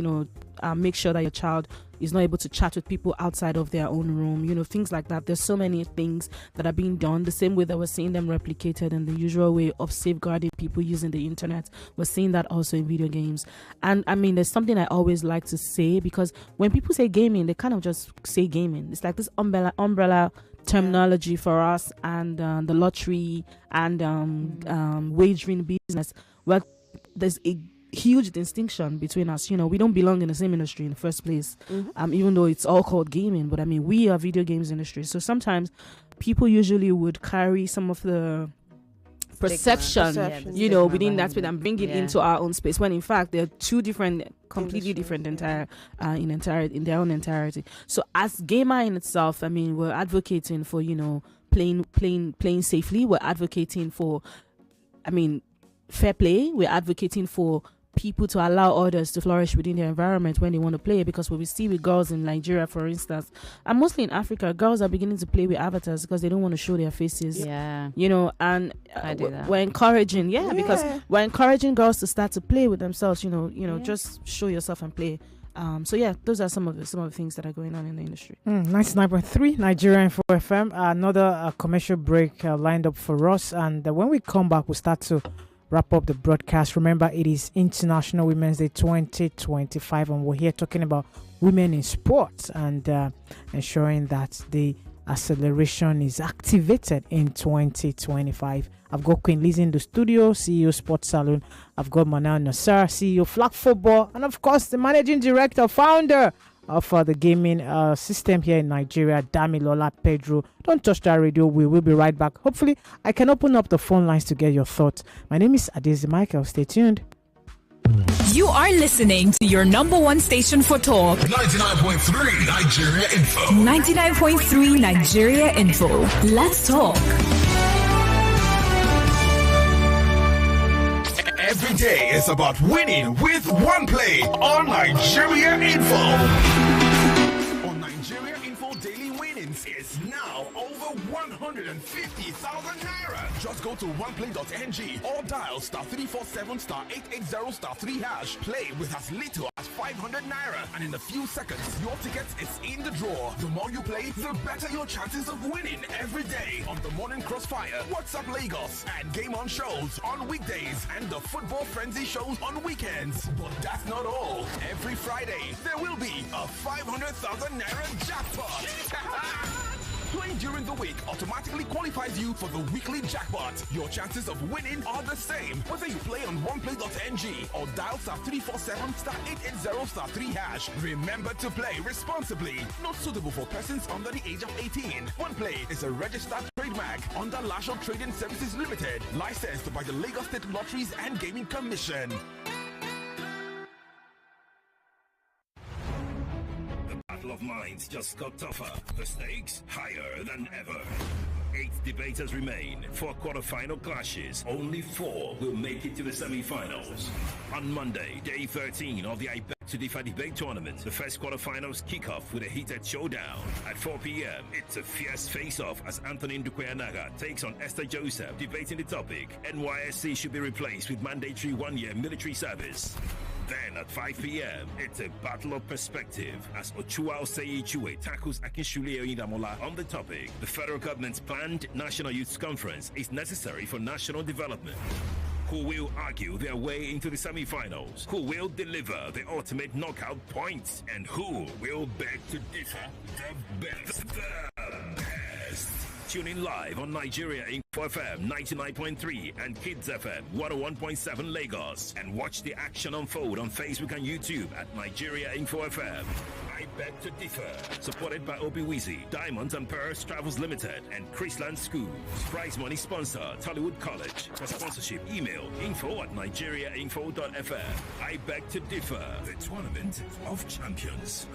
make sure that your child is not able to chat with people outside of their own room, things like that. There's so many things that are being done the same way that we're seeing them replicated in the usual way of safeguarding people using the internet. We're seeing that also in video games. And I mean, there's something I always like to say, because when people say gaming, they kind of just say gaming. It's like this umbrella terminology for us and the lottery and wagering business. Well, there's a huge distinction between us. We don't belong in the same industry in the first place, even though it's all called gaming. But I mean, we are video games industry, so sometimes people usually would carry some of the perception within that space and bring it into our own space, when in fact they're two different, completely different in their own entirety. So as gamer in itself, I mean, we're advocating for playing safely. We're advocating for fair play. We're advocating for people to allow others to flourish within their environment when they want to play, because what we see with girls in Nigeria, for instance, and mostly in Africa, girls are beginning to play with avatars because they don't want to show their faces. Yeah. You know, and we're encouraging, because we're encouraging girls to start to play with themselves, just show yourself and play. Those are some of the things that are going on in the industry. 99.3 Nigeria Info FM. Another commercial break lined up for us, and when we come back, we'll start to wrap up the broadcast. Remember, it is International Women's Day 2025, and we're here talking about women in sports and ensuring that the acceleration is activated in 2025. I've got Queen Liz in the studio, CEO Sports Saloon. I've got Manal Nassar, CEO Flag Football, and of course the managing director, founder of the gaming system here in Nigeria, Damilola Pedro. Don't touch that radio. We will be right back. Hopefully, I can open up the phone lines to get your thoughts. My name is Adezi Michael. Stay tuned. You are listening to your number one station for talk. 99.3 Nigeria Info. 99.3 Nigeria Info. Let's talk. Every day is about winning with one play on Nigeria Info. On Nigeria Info, daily winnings is now over 150,000 naira. Just go to oneplay.ng or dial *347 *880 #3#. Play with as little as 500 naira, and in a few seconds, your ticket is in the draw. The more you play, the better your chances of winning every day on the Morning Crossfire, WhatsApp Lagos, and Game On shows on weekdays, and the Football Frenzy shows on weekends. But that's not all. Every Friday, there will be a 500,000 naira jackpot. Playing during the week automatically qualifies you for the weekly jackpot. Your chances of winning are the same, whether you play on oneplay.ng or dial *347 *880 #3#. Remember to play responsibly. Not suitable for persons under the age of 18. OnePlay is a registered trademark under Lasho Trading Services Limited, licensed by the Lagos State Lotteries and Gaming Commission. Battle of minds just got tougher. The stakes higher than ever. 8 debaters remain. 4 quarterfinal clashes. Only 4 will make it to the semi-finals. On Monday, day 13 of the I Bet to Differ debate tournament, the first quarterfinals kick off with a heated showdown. At 4 p.m., it's a fierce face-off as Anthony Ndukweanaga takes on Esther Joseph, debating the topic: NYSC should be replaced with mandatory 1-year military service. Then at 5 p.m., it's a battle of perspective as Ochua Osei-Ichue tackles Akinshule Oyindamola on the topic: the federal government's planned National Youth Conference is necessary for national development. Who will argue their way into the semi-finals? Who will deliver the ultimate knockout points? And who will beg to differ the best? Tune in live on Nigeria Info FM 99.3 and Kids FM 101.7 Lagos, and watch the action unfold on Facebook and YouTube at Nigeria Info FM. I Beg to Differ, supported by Obiwizi, Diamonds and Pearls Travels Limited, and Chrisland Schools. Prize money sponsor, Tollywood College. For sponsorship, email info@nigeriainfo.fm. I Beg to Differ, the tournament of champions.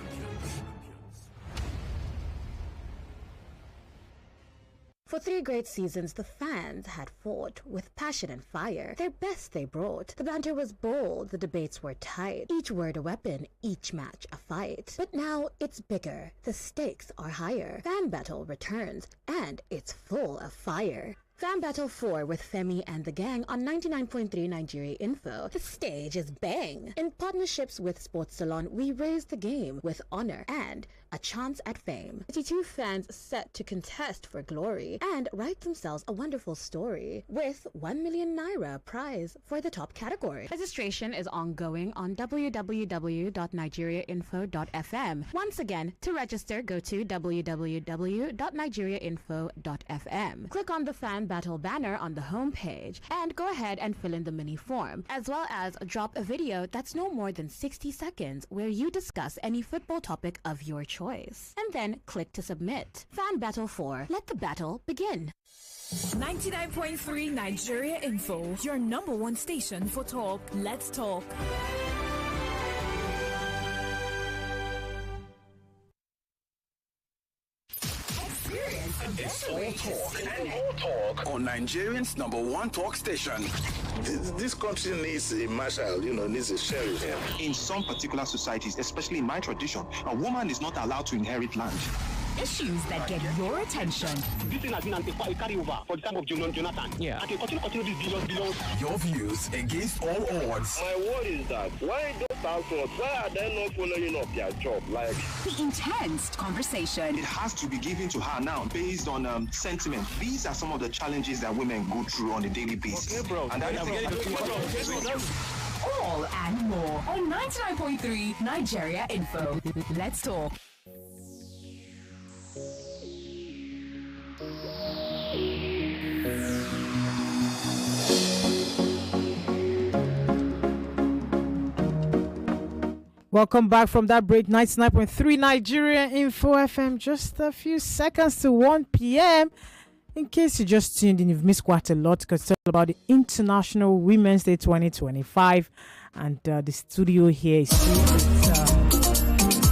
For 3 great seasons, the fans had fought with passion and fire. Their best they brought. The banter was bold, the debates were tight. Each word a weapon, each match a fight. But now it's bigger, the stakes are higher. Fan Battle returns, and it's full of fire. Fan Battle 4 with Femi and the gang on 99.3 Nigeria Info. The stage is bang! In partnerships with Sports Salon, we raise the game with honor and a chance at fame. 32 fans set to contest for glory and write themselves a wonderful story with 1 million naira prize for the top category. Registration is ongoing on www.nigeriainfo.fm. Once again, to register, go to www.nigeriainfo.fm. Click on the Fan Battle banner on the homepage and go ahead and fill in the mini form, as well as drop a video that's no more than 60 seconds where you discuss any football topic of your choice. And then click to submit. Fan Battle 4. Let the battle begin. 99.3 Nigeria Info, your number one station for talk. Let's talk. It's all talk and more talk Talk on Nigerian's #1 talk station. This country needs a marshal, needs a sheriff. In some particular societies, especially in my tradition, a woman is not allowed to inherit land. Issues that get your attention. This thing has been a carry over for the time of Jonathan. Yeah. And continue this billions. Your views against all odds. My word is that why those households, why are they not following up their job? Like The intense conversation. It has to be given to her now based on sentiment. These are some of the challenges that women go through on a daily basis. Okay, bro. And that All and more on 99.3 Nigeria Info. Let's talk. Welcome back from that break. 99.3 Nigeria Info FM. Just a few seconds to 1 p.m. In case you just tuned in, you've missed quite a lot because it's all about the International Women's Day 2025. And the studio here is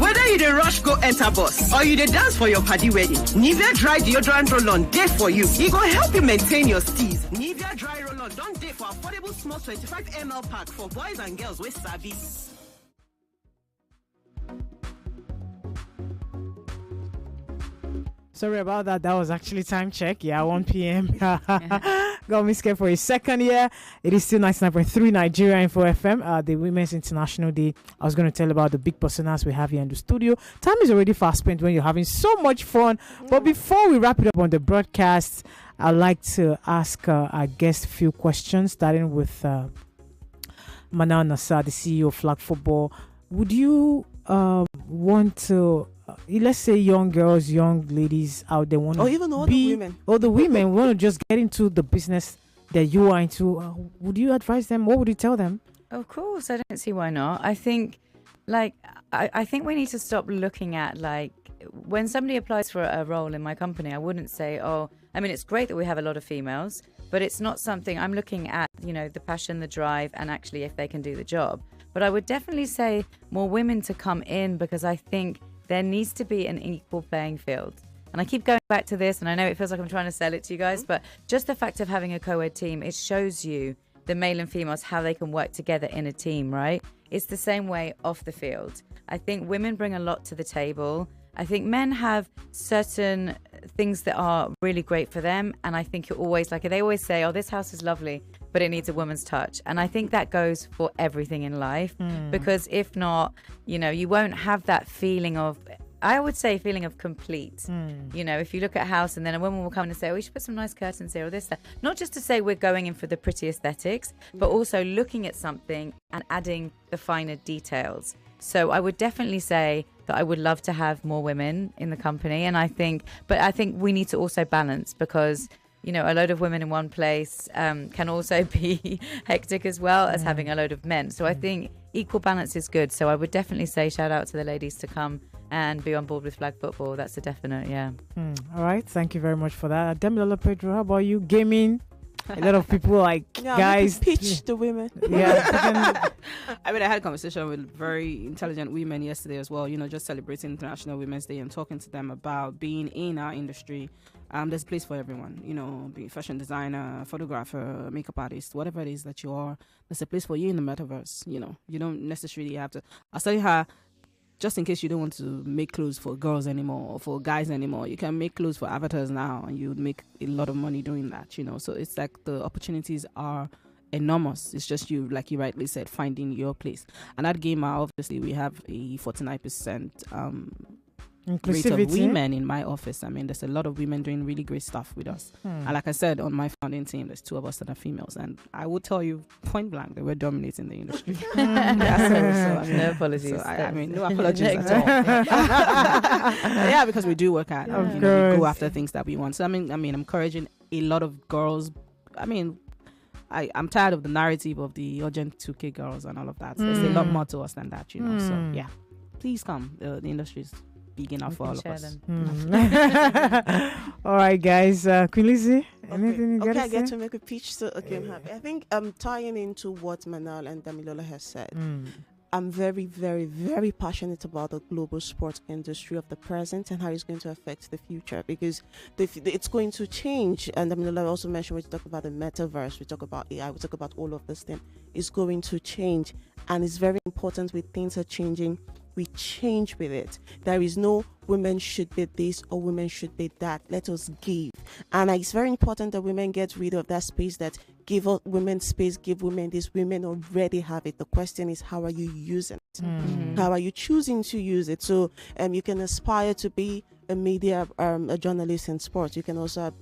whether you dey rush go enter bus or you dey dance for your party wedding, Nivea Dry Deodorant Roll-On dey for you. E go help you maintain your steeze. Nivea Dry Roll-On don dey for affordable small 25 ml pack for boys and girls wey sabi. Sorry about that. That was actually time check. Yeah, 1 p.m. Got me scared for a second here. It is still 99.3 Nigeria Info FM, the Women's International Day. I was going to tell about the big personas we have here in the studio. Time is already fast spent when you're having so much fun. But before we wrap it up on the broadcast, I'd like to ask our guest a few questions, starting with Manal Nassar, the CEO of Flag Football. Would you want to... let's say young girls, young ladies out there want to, or even older women, older women want to just get into the business that you are into. Would you advise them? What would you tell them? Of course, I don't see why not. I think, I think we need to stop looking at when somebody applies for a role in my company. I wouldn't say, it's great that we have a lot of females, but it's not something I'm looking at. The passion, the drive, and actually if they can do the job. But I would definitely say more women to come in because I think there needs to be an equal playing field. And I keep going back to this, and I know it feels like I'm trying to sell it to you guys, but just the fact of having a co-ed team, it shows you, the male and females, how they can work together in a team, right? It's the same way off the field. I think women bring a lot to the table. I think men have certain things that are really great for them. And I think you're always they always say, this house is lovely, but it needs a woman's touch. And I think that goes for everything in life, because if not, you won't have that feeling of, I would say, feeling of complete. If you look at a house and then a woman will come in and say, we should put some nice curtains here or this, that. Not just to say we're going in for the pretty aesthetics, but also looking at something and adding the finer details. So I would definitely say that I would love to have more women in the company. And I think we need to also balance, because a load of women in one place can also be hectic as well as having a load of men. So I think equal balance is good. So I would definitely say shout out to the ladies to come and be on board with Flag Football. That's a definite, yeah. All right. Thank you very much for that. Demilola Pedro, how about you? Gaming? A lot of people guys pitch the women. Yeah. I had a conversation with very intelligent women yesterday as well, just celebrating International Women's Day and talking to them about being in our industry. There's a place for everyone, be a fashion designer, photographer, makeup artist, whatever it is that you are. There's a place for you in the metaverse. You don't necessarily have to. I'll tell you how, just in case you don't want to make clothes for girls anymore or for guys anymore, you can make clothes for avatars now, and you would make a lot of money doing that, So it's the opportunities are enormous. It's just you, like you rightly said, finding your place. And at Gamer, obviously, we have a 49% rate of women in my office. There's a lot of women doing really great stuff with us. And like I said, on my founding team, there's 2 of us that are females. And I will tell you point blank that we're dominating the industry. No apologies. No apologies at all. Because we do work hard. We go after things that we want. So, I'm encouraging a lot of girls. I'm tired of the narrative of the urgent 2K girls and all of that. There's a lot more to us than that, So, yeah, please come. The industry is big enough for all of us. All right, guys. Queen Lizzie, anything you got to say? I get to make a pitch, so I'm happy. I think tying into what Manal and Damilola has said, I'm very, very, very passionate about the global sports industry of the present and how it's going to affect the future, because it's going to change. And I mean, I also mentioned, we talk about the metaverse, we talk about AI, we talk about all of this thing. It's going to change, and it's very important when things are changing, we change with it. There is no women should be this or women should be that. Let us give. And it's very important that women get rid of that space that give women space, give women this. Women already have it. The question is, how are you using it? How are you choosing to use it? So you can aspire to be a media, a journalist in sports. You can also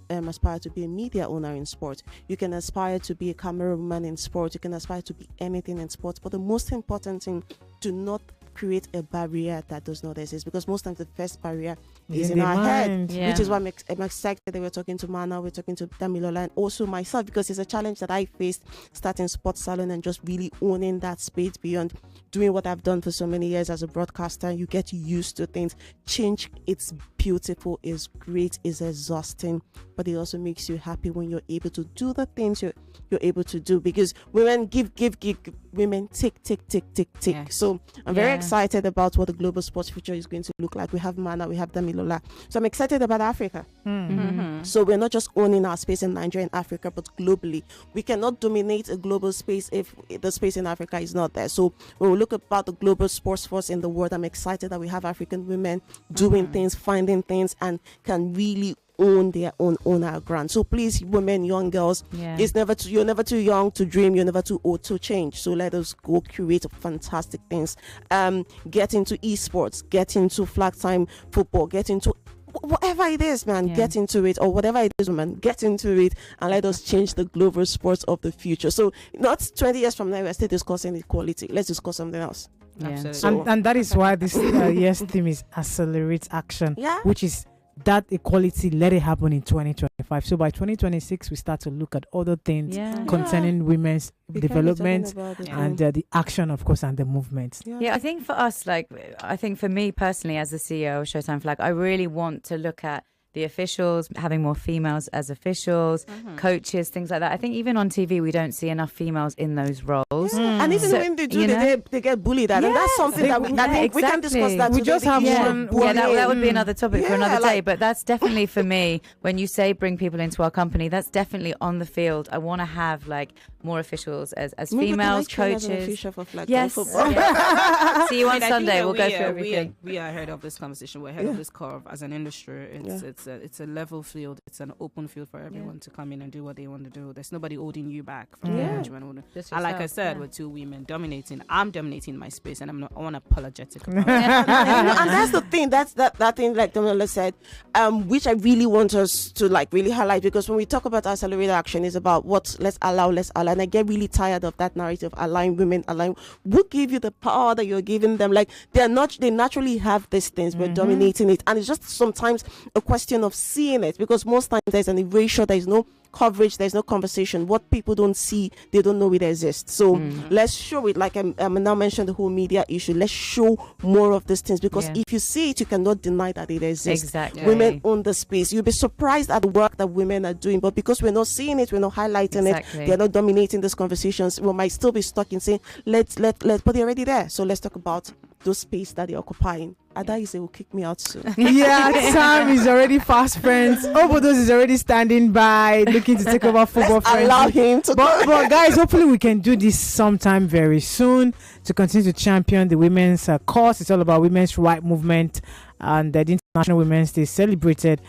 aspire to be a media owner in sports. You can aspire to be a cameraman in sports. You can aspire to be anything in sports. But the most important thing, do not create a barrier that does not exist, because most times the first barrier is in our head, which is why I'm excited that we're talking to Mana, we're talking to Damilola, and also myself, because it's a challenge that I faced starting Sports Salon and just really owning that space beyond doing what I've done for so many years as a broadcaster. You get used to things. Change, it's beautiful, it's great, it's exhausting, but it also makes you happy when you're able to do the things you're able to do, because women give, women take. So I'm very excited about what the global sports future is going to look like. We have Mana, we have Damilola, so I'm excited about Africa. So we're not just owning our space in Nigeria and Africa, but globally. We cannot dominate a global space if the space in Africa is not there. So when we look about the global sports force in the world, I'm excited that we have African women doing things, finding things, and can really own their own our ground. So please, women, young girls, you're never too young to dream, you're never too old to change. So let us go create fantastic things. Get into esports, get into flag time football, get into whatever it is, man, get into it, or whatever it is, man, get into it, and let us change the global sports of the future. So not 20 years from now we're still discussing equality. Let's discuss something else. And that is why this year's theme is Accelerate Action, which is that equality, let it happen in 2025. So by 2026 we start to look at other things concerning women's development and the action, of course, and the movement. I think for us, I think for me personally as the CEO of Showtime Flag, I really want to look at the officials, having more females as officials, coaches, things like that. I think even on TV, we don't see enough females in those roles. And even when they do, they get bullied at. And that's something that we can discuss that. We just have one. That would be another topic for another day. But that's definitely for me, when you say bring people into our company, that's definitely on the field. I want to have more officials as females, coaches. Yes. See you on Sunday. We'll go through everything. We are ahead of this conversation. We're ahead of this curve as an industry. It's a level field. It's an open field for everyone to come in and do what they want to do. There's nobody holding you back from management. And like I said, with two women dominating, I'm dominating my space, and I'm not unapologetic about it. And that's the thing. That's that thing, like Damilola said, which I really want us to really highlight, because when we talk about accelerated action, it's about let's allow. And I get really tired of that narrative. Allowing women, who give you the power that you're giving them? They naturally have these things. We're dominating it, and it's just sometimes a question of seeing it, because most times there's an erasure, there's no coverage, there's no conversation. What people don't see, they don't know it exists. So let's show it. Like I now mentioned the whole media issue. Let's show more of these things, because if you see it, you cannot deny that it exists. Exactly. Women own the space. You'll be surprised at the work that women are doing, but because we're not seeing it, we're not highlighting it, they're not dominating these conversations. We might still be stuck in saying let's but they're already there. So let's talk about those space that they're occupying. Adaise will kick me out soon. Sam is already fast, friends. Obodos is already standing by, looking to take over football. Allow him to. But guys, hopefully we can do this sometime very soon to continue to champion the women's cause. It's all about women's right movement, and the International Women's Day celebrated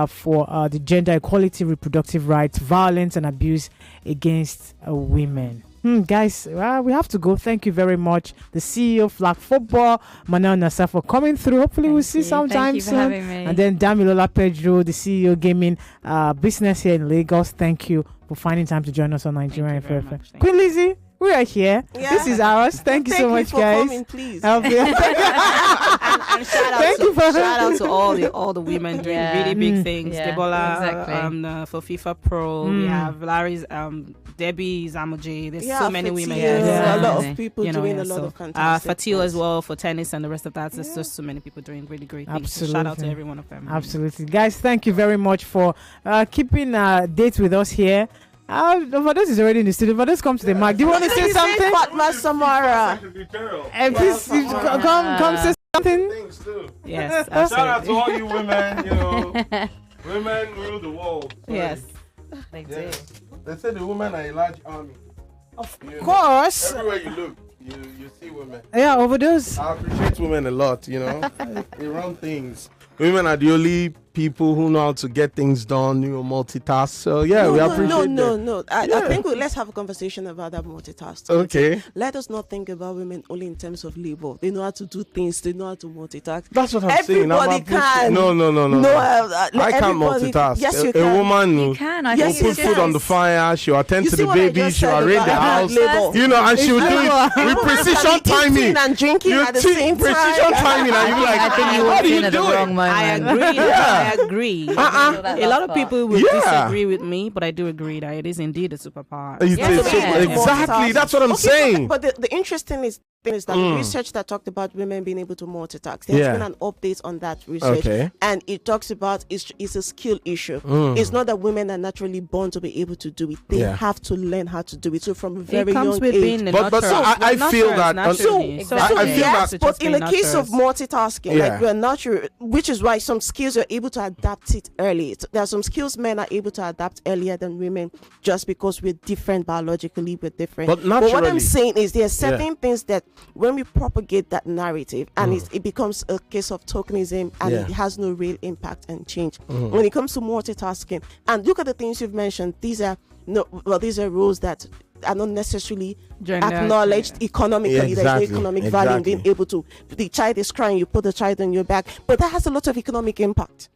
for the gender equality, reproductive rights, violence, and abuse against women. Guys, we have to go. Thank you very much, the CEO of Flag Football, Manuel Nassar, for coming through. Hopefully we'll see sometime soon. Having me. And then Damilola Pedro, the CEO Gaming Business here in Lagos. Thank you for finding time to join us on Nigeria FM. Queen Lizzie, we are here. This is ours. Thank you so much, guys. Coming, please. And shout out to all the women doing really big things. Debola for FIFA Pro. We have Larry's Debbie Zamoje. There's so many women. A lot of people doing a lot of fantastic Fatil as well for tennis and the rest of that. There's just so many people doing really great things. So shout out to every one of them. Absolutely. Guys, thank you very much for keeping dates with us here. Vados is already in the studio. Vados, come to the mic. Do you want to say something? Fatma Samara. And please come say something. Yes, Shout out to all you women. You know, women rule the world. Yes, they do. They say the women are a large army. Of course. Everywhere you look, you see women. Yeah, Overdose. I appreciate women a lot. You know, they run things. Women are the only people who know how to get things done, multitask. So we appreciate No. I think let's have a conversation about that multitasking. Okay. Let us not think about women only in terms of labor. They know how to do things. They know how to multitask. That's what I'm saying. Everybody can. No. I can't multitask. Yes, you a can. woman You can. I will think put food on the fire. She'll attend to the baby. She'll arrange the house. And she'll do it with precision timing. And drinking at the same time. Precision timing. And you're like, how do you do it? I agree. A lot of people will disagree with me, but I do agree that it is indeed a superpower. Exactly. That's what I'm saying. But the interesting thing is that the research that talked about women being able to multitask, there's been an update on that research, and it talks about it's a skill issue. It's not that women are naturally born to be able to do it; they have to learn how to do it. So from a very young age. But I feel that. But in the case of multitasking, like we're natural, which is why some skills you're able to adapt it early. There are some skills men are able to adapt earlier than women, just because we're different biologically. We're different. But naturally, what I'm saying is there are certain things that when we propagate that narrative and it becomes a case of tokenism and it has no real impact and change. When it comes to multitasking, and look at the things you've mentioned, these are rules that are not necessarily acknowledged economically. There's no economic value in being able to. The child is crying, you put the child on your back, but that has a lot of economic impact.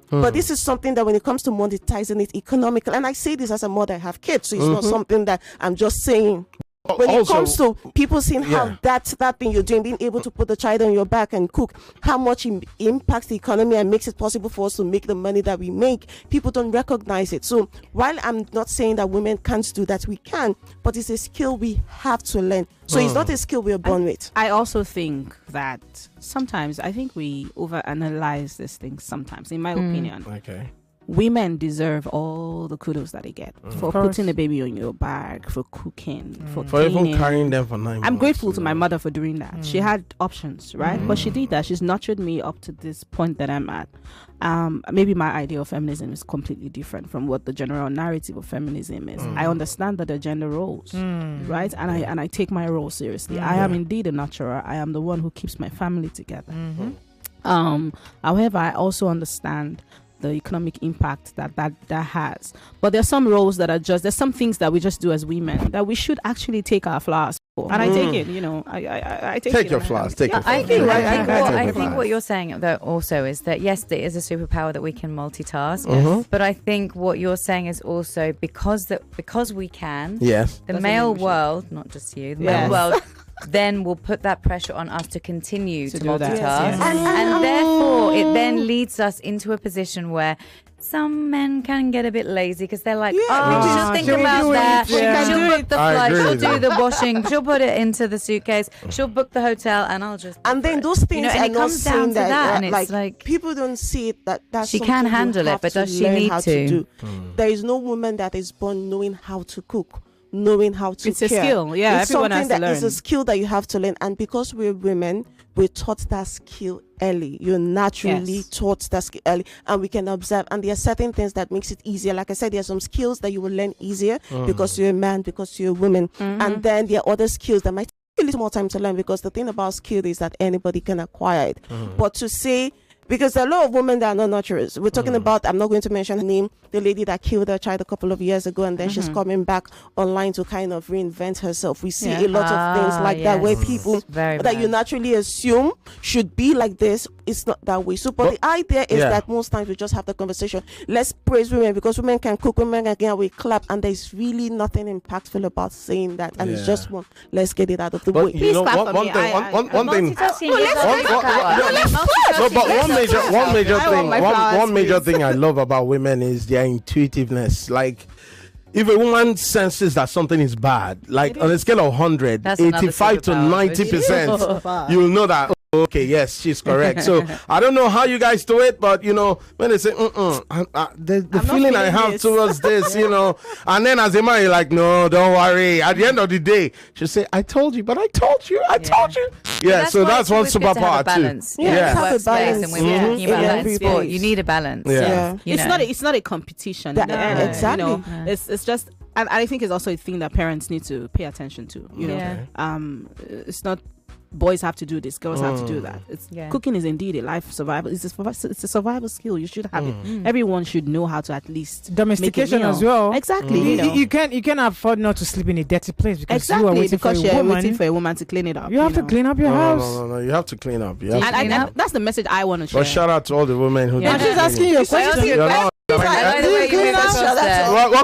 But this is something that when it comes to monetizing it economically, and I say this as a mother, I have kids, so it's not something that I'm just saying. When it comes to people seeing how that thing you're doing, being able to put the child on your back and cook, how much it impacts the economy and makes it possible for us to make the money that we make, people don't recognize it. So while I'm not saying that women can't do that, we can, but it's a skill we have to learn. So it's not a skill we're born with. I also think that sometimes I think we overanalyze this thing sometimes, in my opinion. Okay. Women deserve all the kudos that they get for putting a baby on your back, for cooking, for even carrying them for 9 months. I'm grateful to my mother for doing that. She had options, right? But she did that. She's nurtured me up to this point that I'm at. Maybe my idea of feminism is completely different from what the general narrative of feminism is. I understand that there are gender roles, right? And I take my role seriously. I am indeed a nurturer. I am the one who keeps my family together. However, I also understand the economic impact that has. But there's some roles that are there's some things that we just do as women that we should actually take our flowers for. And I take it, I take your flowers. Take your flowers. I think what you're saying though also is that yes, there is a superpower that we can multitask. But I think what you're saying is also because we can. Yes. The male world, not just you, the male world. Then we'll put that pressure on us to continue to multitask. And therefore, it then leads us into a position where some men can get a bit lazy because they're like, she'll think about that. She'll book the flight. She'll do the washing. She'll put it into the suitcase. She'll book the hotel, and I'll just. And then those things, and it comes down to that, and it's like people don't see it that she can handle it, but does she need to? There is no woman that is born knowing how to cook. Knowing how to it's a skill, it's something that is a skill that you have to learn, and because we're women, we're taught that skill early. You're naturally taught that skill early, and we can observe, and there are certain things that makes it easier. Like I said, there are some skills that you will learn easier because you're a man, because you're a woman, and then there are other skills that might take a little more time to learn, because the thing about skill is that anybody can acquire it. But to say, because there are a lot of women that are not nurturers. We're talking about, I'm not going to mention her name, the lady that killed her child a couple of years ago, and then she's coming back online to kind of reinvent herself. We see a lot of things like that where people that you naturally assume should be like this, it's not that way. So, but the idea is that most times we just have the conversation. Let's praise women because women can cook, women can get away, clap, and there's really nothing impactful about saying that. And it's just one, let's get it out of the way. Please clap for me. One major thing I love about women is their intuitiveness. Like, if a woman senses that something is bad, like on a scale of 100, 85 to 90%, you'll know that Okay, yes, she's correct. So I don't know how you guys do it, but when they say, the feeling I have this. towards this, and then as a man, you're like, no, don't worry. At the end of the day, she'll say, I told you, but I told you. Yeah, so that's one superpower too. Yeah, have a Workspace, balance. and when we're talking about that in every sport, place. you need a balance. Yeah. It's not a competition. in the end, exactly. It's just, and I think it's also a thing that parents need to pay attention to. It's not boys have to do this, girls have to do that. Cooking is indeed a life survival. It's a survival skill. You should have it. Everyone should know how to at least domestication make a meal. as well. Exactly. You can afford not to sleep in a dirty place because you are waiting because for you're a woman. waiting for a woman to clean it up. You have to clean up your house. No, you have to clean up. And that's the message I want to share. But shout out to all the women who. She's asking you a question. What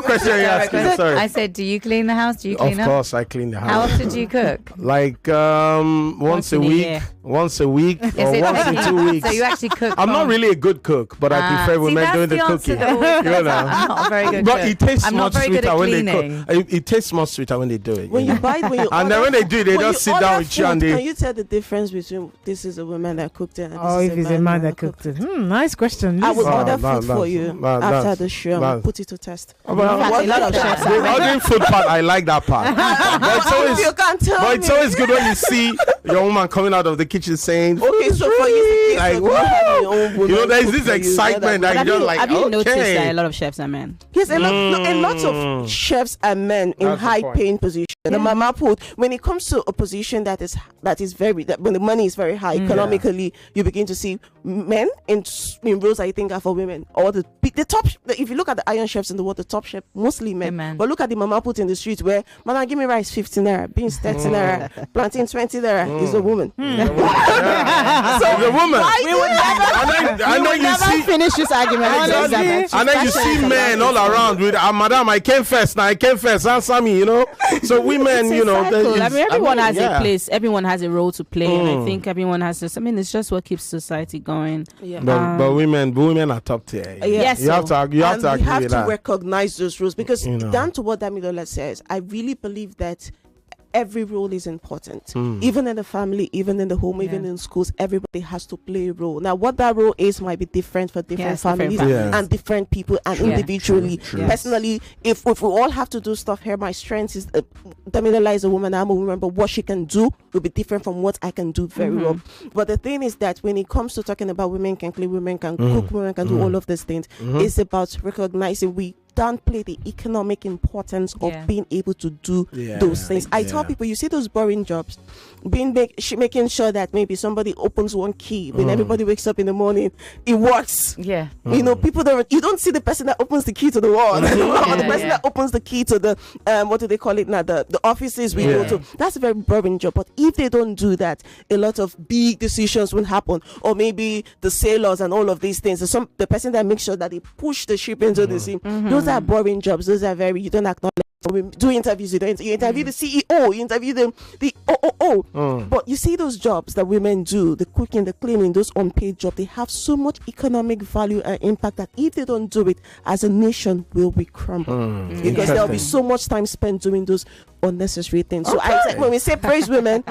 question are you asking? Sorry. I said, do you clean the house? Do you clean up? Of course, I clean the house. How often do you cook? Like once a week, once a week, or once in 2 weeks. So you actually cook. I'm not really a good cook, but I prefer women doing the cooking. I'm not a very good but cook. it tastes I'm not much very good sweeter at when they cleaning. cook. It tastes much sweeter when they do it. When you buy it, when you and then when they do it, they just sit down with you and they. Can you tell the difference between this is a woman that cooked it and if it's a man that cooked it? Nice question. I will order food for you after the show and put it to test. A lot of chefs. The ordering food part, I like that part. You can't tell but it's always good when you see your woman coming out of the kitchen saying, okay, so for you, like, there's this excitement that you're just like, have you noticed that okay. a lot of chefs are men? Yes, a lot of chefs are men in high-paying positions. The mama put when it comes to a position that is when the money is very high economically, you begin to see men in roles I think are for women. Or the top. If you look at the iron chefs in the world, the top chef mostly men. But look at the mama put in the street where, man, give me rice 15 naira, beans 30 naira, plantain 20 naira is a woman. So the woman. And then you see finish this argument. And then you see men all around with, madam, I came first. Now I came first. Answer me, So women, everyone has a place. Everyone has a role to play, and I think everyone has this. I mean, it's just what keeps society going. Yeah. But women are top tier. Yes, you have to agree with that. We have to recognize those rules because down to what Damilola says, I really believe that every role is important. Even in the family, even in the home, even in schools, everybody has to play a role. Now, what that role is might be different for different families and different people and individually. True. Personally, if we all have to do stuff here, my strength is Damilola is a woman, I'm a woman, but what she can do will be different from what I can do very well. But the thing is that when it comes to talking about women can clean, women can cook, women can do all of these things, it's about recognizing we downplay the economic importance of being able to do those things. I tell people, you see those boring jobs, making sure that maybe somebody opens one key when everybody wakes up in the morning, it works. Yeah. People you don't see the person that opens the key to the wall, or the person that opens the key to the what do they call it now? The offices we go to. That's a very boring job. But if they don't do that, a lot of big decisions will happen, or maybe the sailors and all of these things. The person that makes sure that they push the ship into the sea. Those are boring jobs. Those are you don't acknowledge. We do interviews, you interview the CEO, you interview the OOO. But you see those jobs that women do, the cooking, the cleaning, those unpaid jobs, they have so much economic value and impact that if they don't do it, as a nation, will we crumble. Because there'll be so much time spent doing those unnecessary things. So when we say praise women,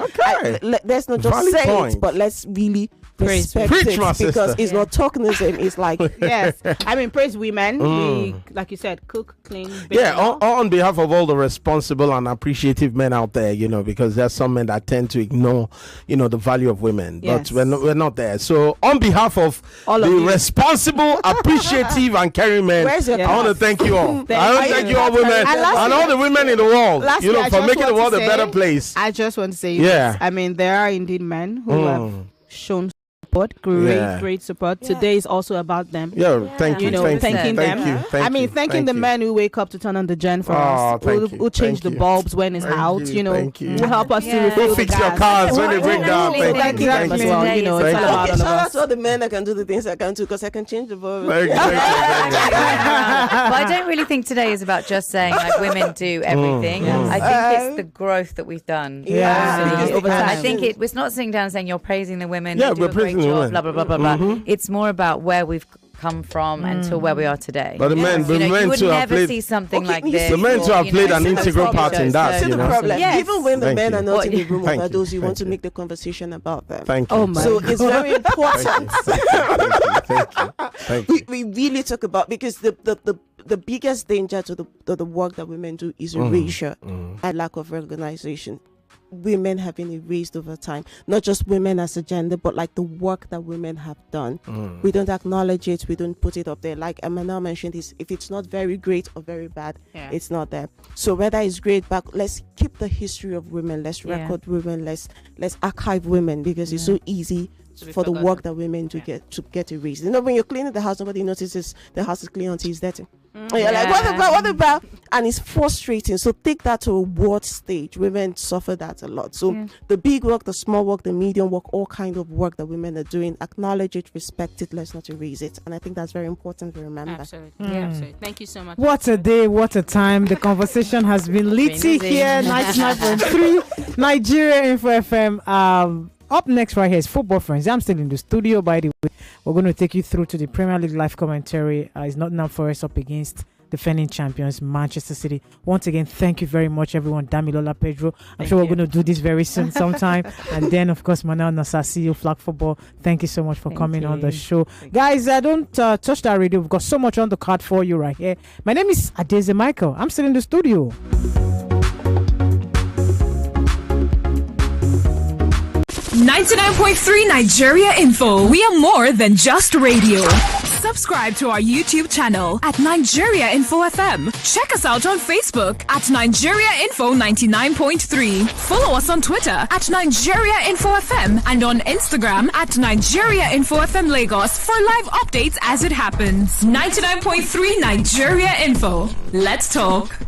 let's not just say it, but let's really respect it, because it's not tokenism. It's like yes, I mean praise women. We, like you said, cook, clean. On behalf of all the responsible and appreciative men out there, because there's some men that tend to ignore, the value of women. But we're not there. So on behalf of all the responsible, appreciative, and caring men, I want to thank you all. I want to thank you all, women, and all the women in the world, for making the world a better place. I just want to say this. I mean, there are indeed men who have shown support, great support. Today is also about them. Thank you. Thanking them. Thanking the men who wake up to turn on the gen for us, who change the bulbs when it's out. Who help us to refill the fix gas. your cars when they break down. Thank you as well. It's all about all of shout out us. to all the men that can do the things I can do, because I can change the bulb. But I don't really think today is about just saying like women do everything. I think it's the growth that we've done. Over time. I think it's not sitting down and saying you're praising the women. Yeah, they do we're a great praising the job, women. blah blah blah blah blah. It's more about where we've come from until where we are today. But the men you would too never see something like this. The men too have played an integral part in that. See the problem. Yes. Even when the men are not in the room Thank over those, you want to you. make the conversation about them. Thank you. Oh my So it's very important. Thank you. We really talk about, because the biggest danger to the work that women do is erasure and lack of recognition. Women have been erased over time, not just women as a gender, but like the work that women have done. We don't acknowledge it, we don't put it up there. Like Emmanuel mentioned, if it's not very great or very bad, it's not there. So whether it's great, but let's keep the history of women, let's record women, let's archive women, because it's so easy for the work that women do get erased. You know, when you're cleaning the house, nobody notices the house is clean until it's dirty. And you're like, what about? And it's frustrating. So take that to a ward stage. Women suffer that a lot. So the big work, the small work, the medium work, all kind of work that women are doing, acknowledge it, respect it, let's not erase it. And I think that's very important to remember. Absolutely. Yeah, absolutely. Thank you so much. What a day, what a time. The conversation has been litty here. 99.3 Nigeria Info FM. Up next right here is Football Friends. I'm still in the studio, by the way. We're going to take you through to the Premier League live commentary. It's Nottingham Forest up against defending champions Manchester City. Once again, thank you very much, everyone. Damilola Pedro. I'm sure we're going to do this very soon sometime. And then, of course, Manuel Nasasi, Flag Football. Thank you so much for coming on the show. Guys, don't touch that radio. We've got so much on the card for you right here. My name is Adeze Michael. I'm still in the studio. 99.3 Nigeria Info. We are more than just radio. Subscribe to our YouTube channel at Nigeria Info FM. Check us out on Facebook at Nigeria Info 99.3. Follow us on Twitter at Nigeria Info FM and on Instagram at Nigeria Info FM Lagos for live updates as it happens. 99.3 Nigeria Info. Let's talk.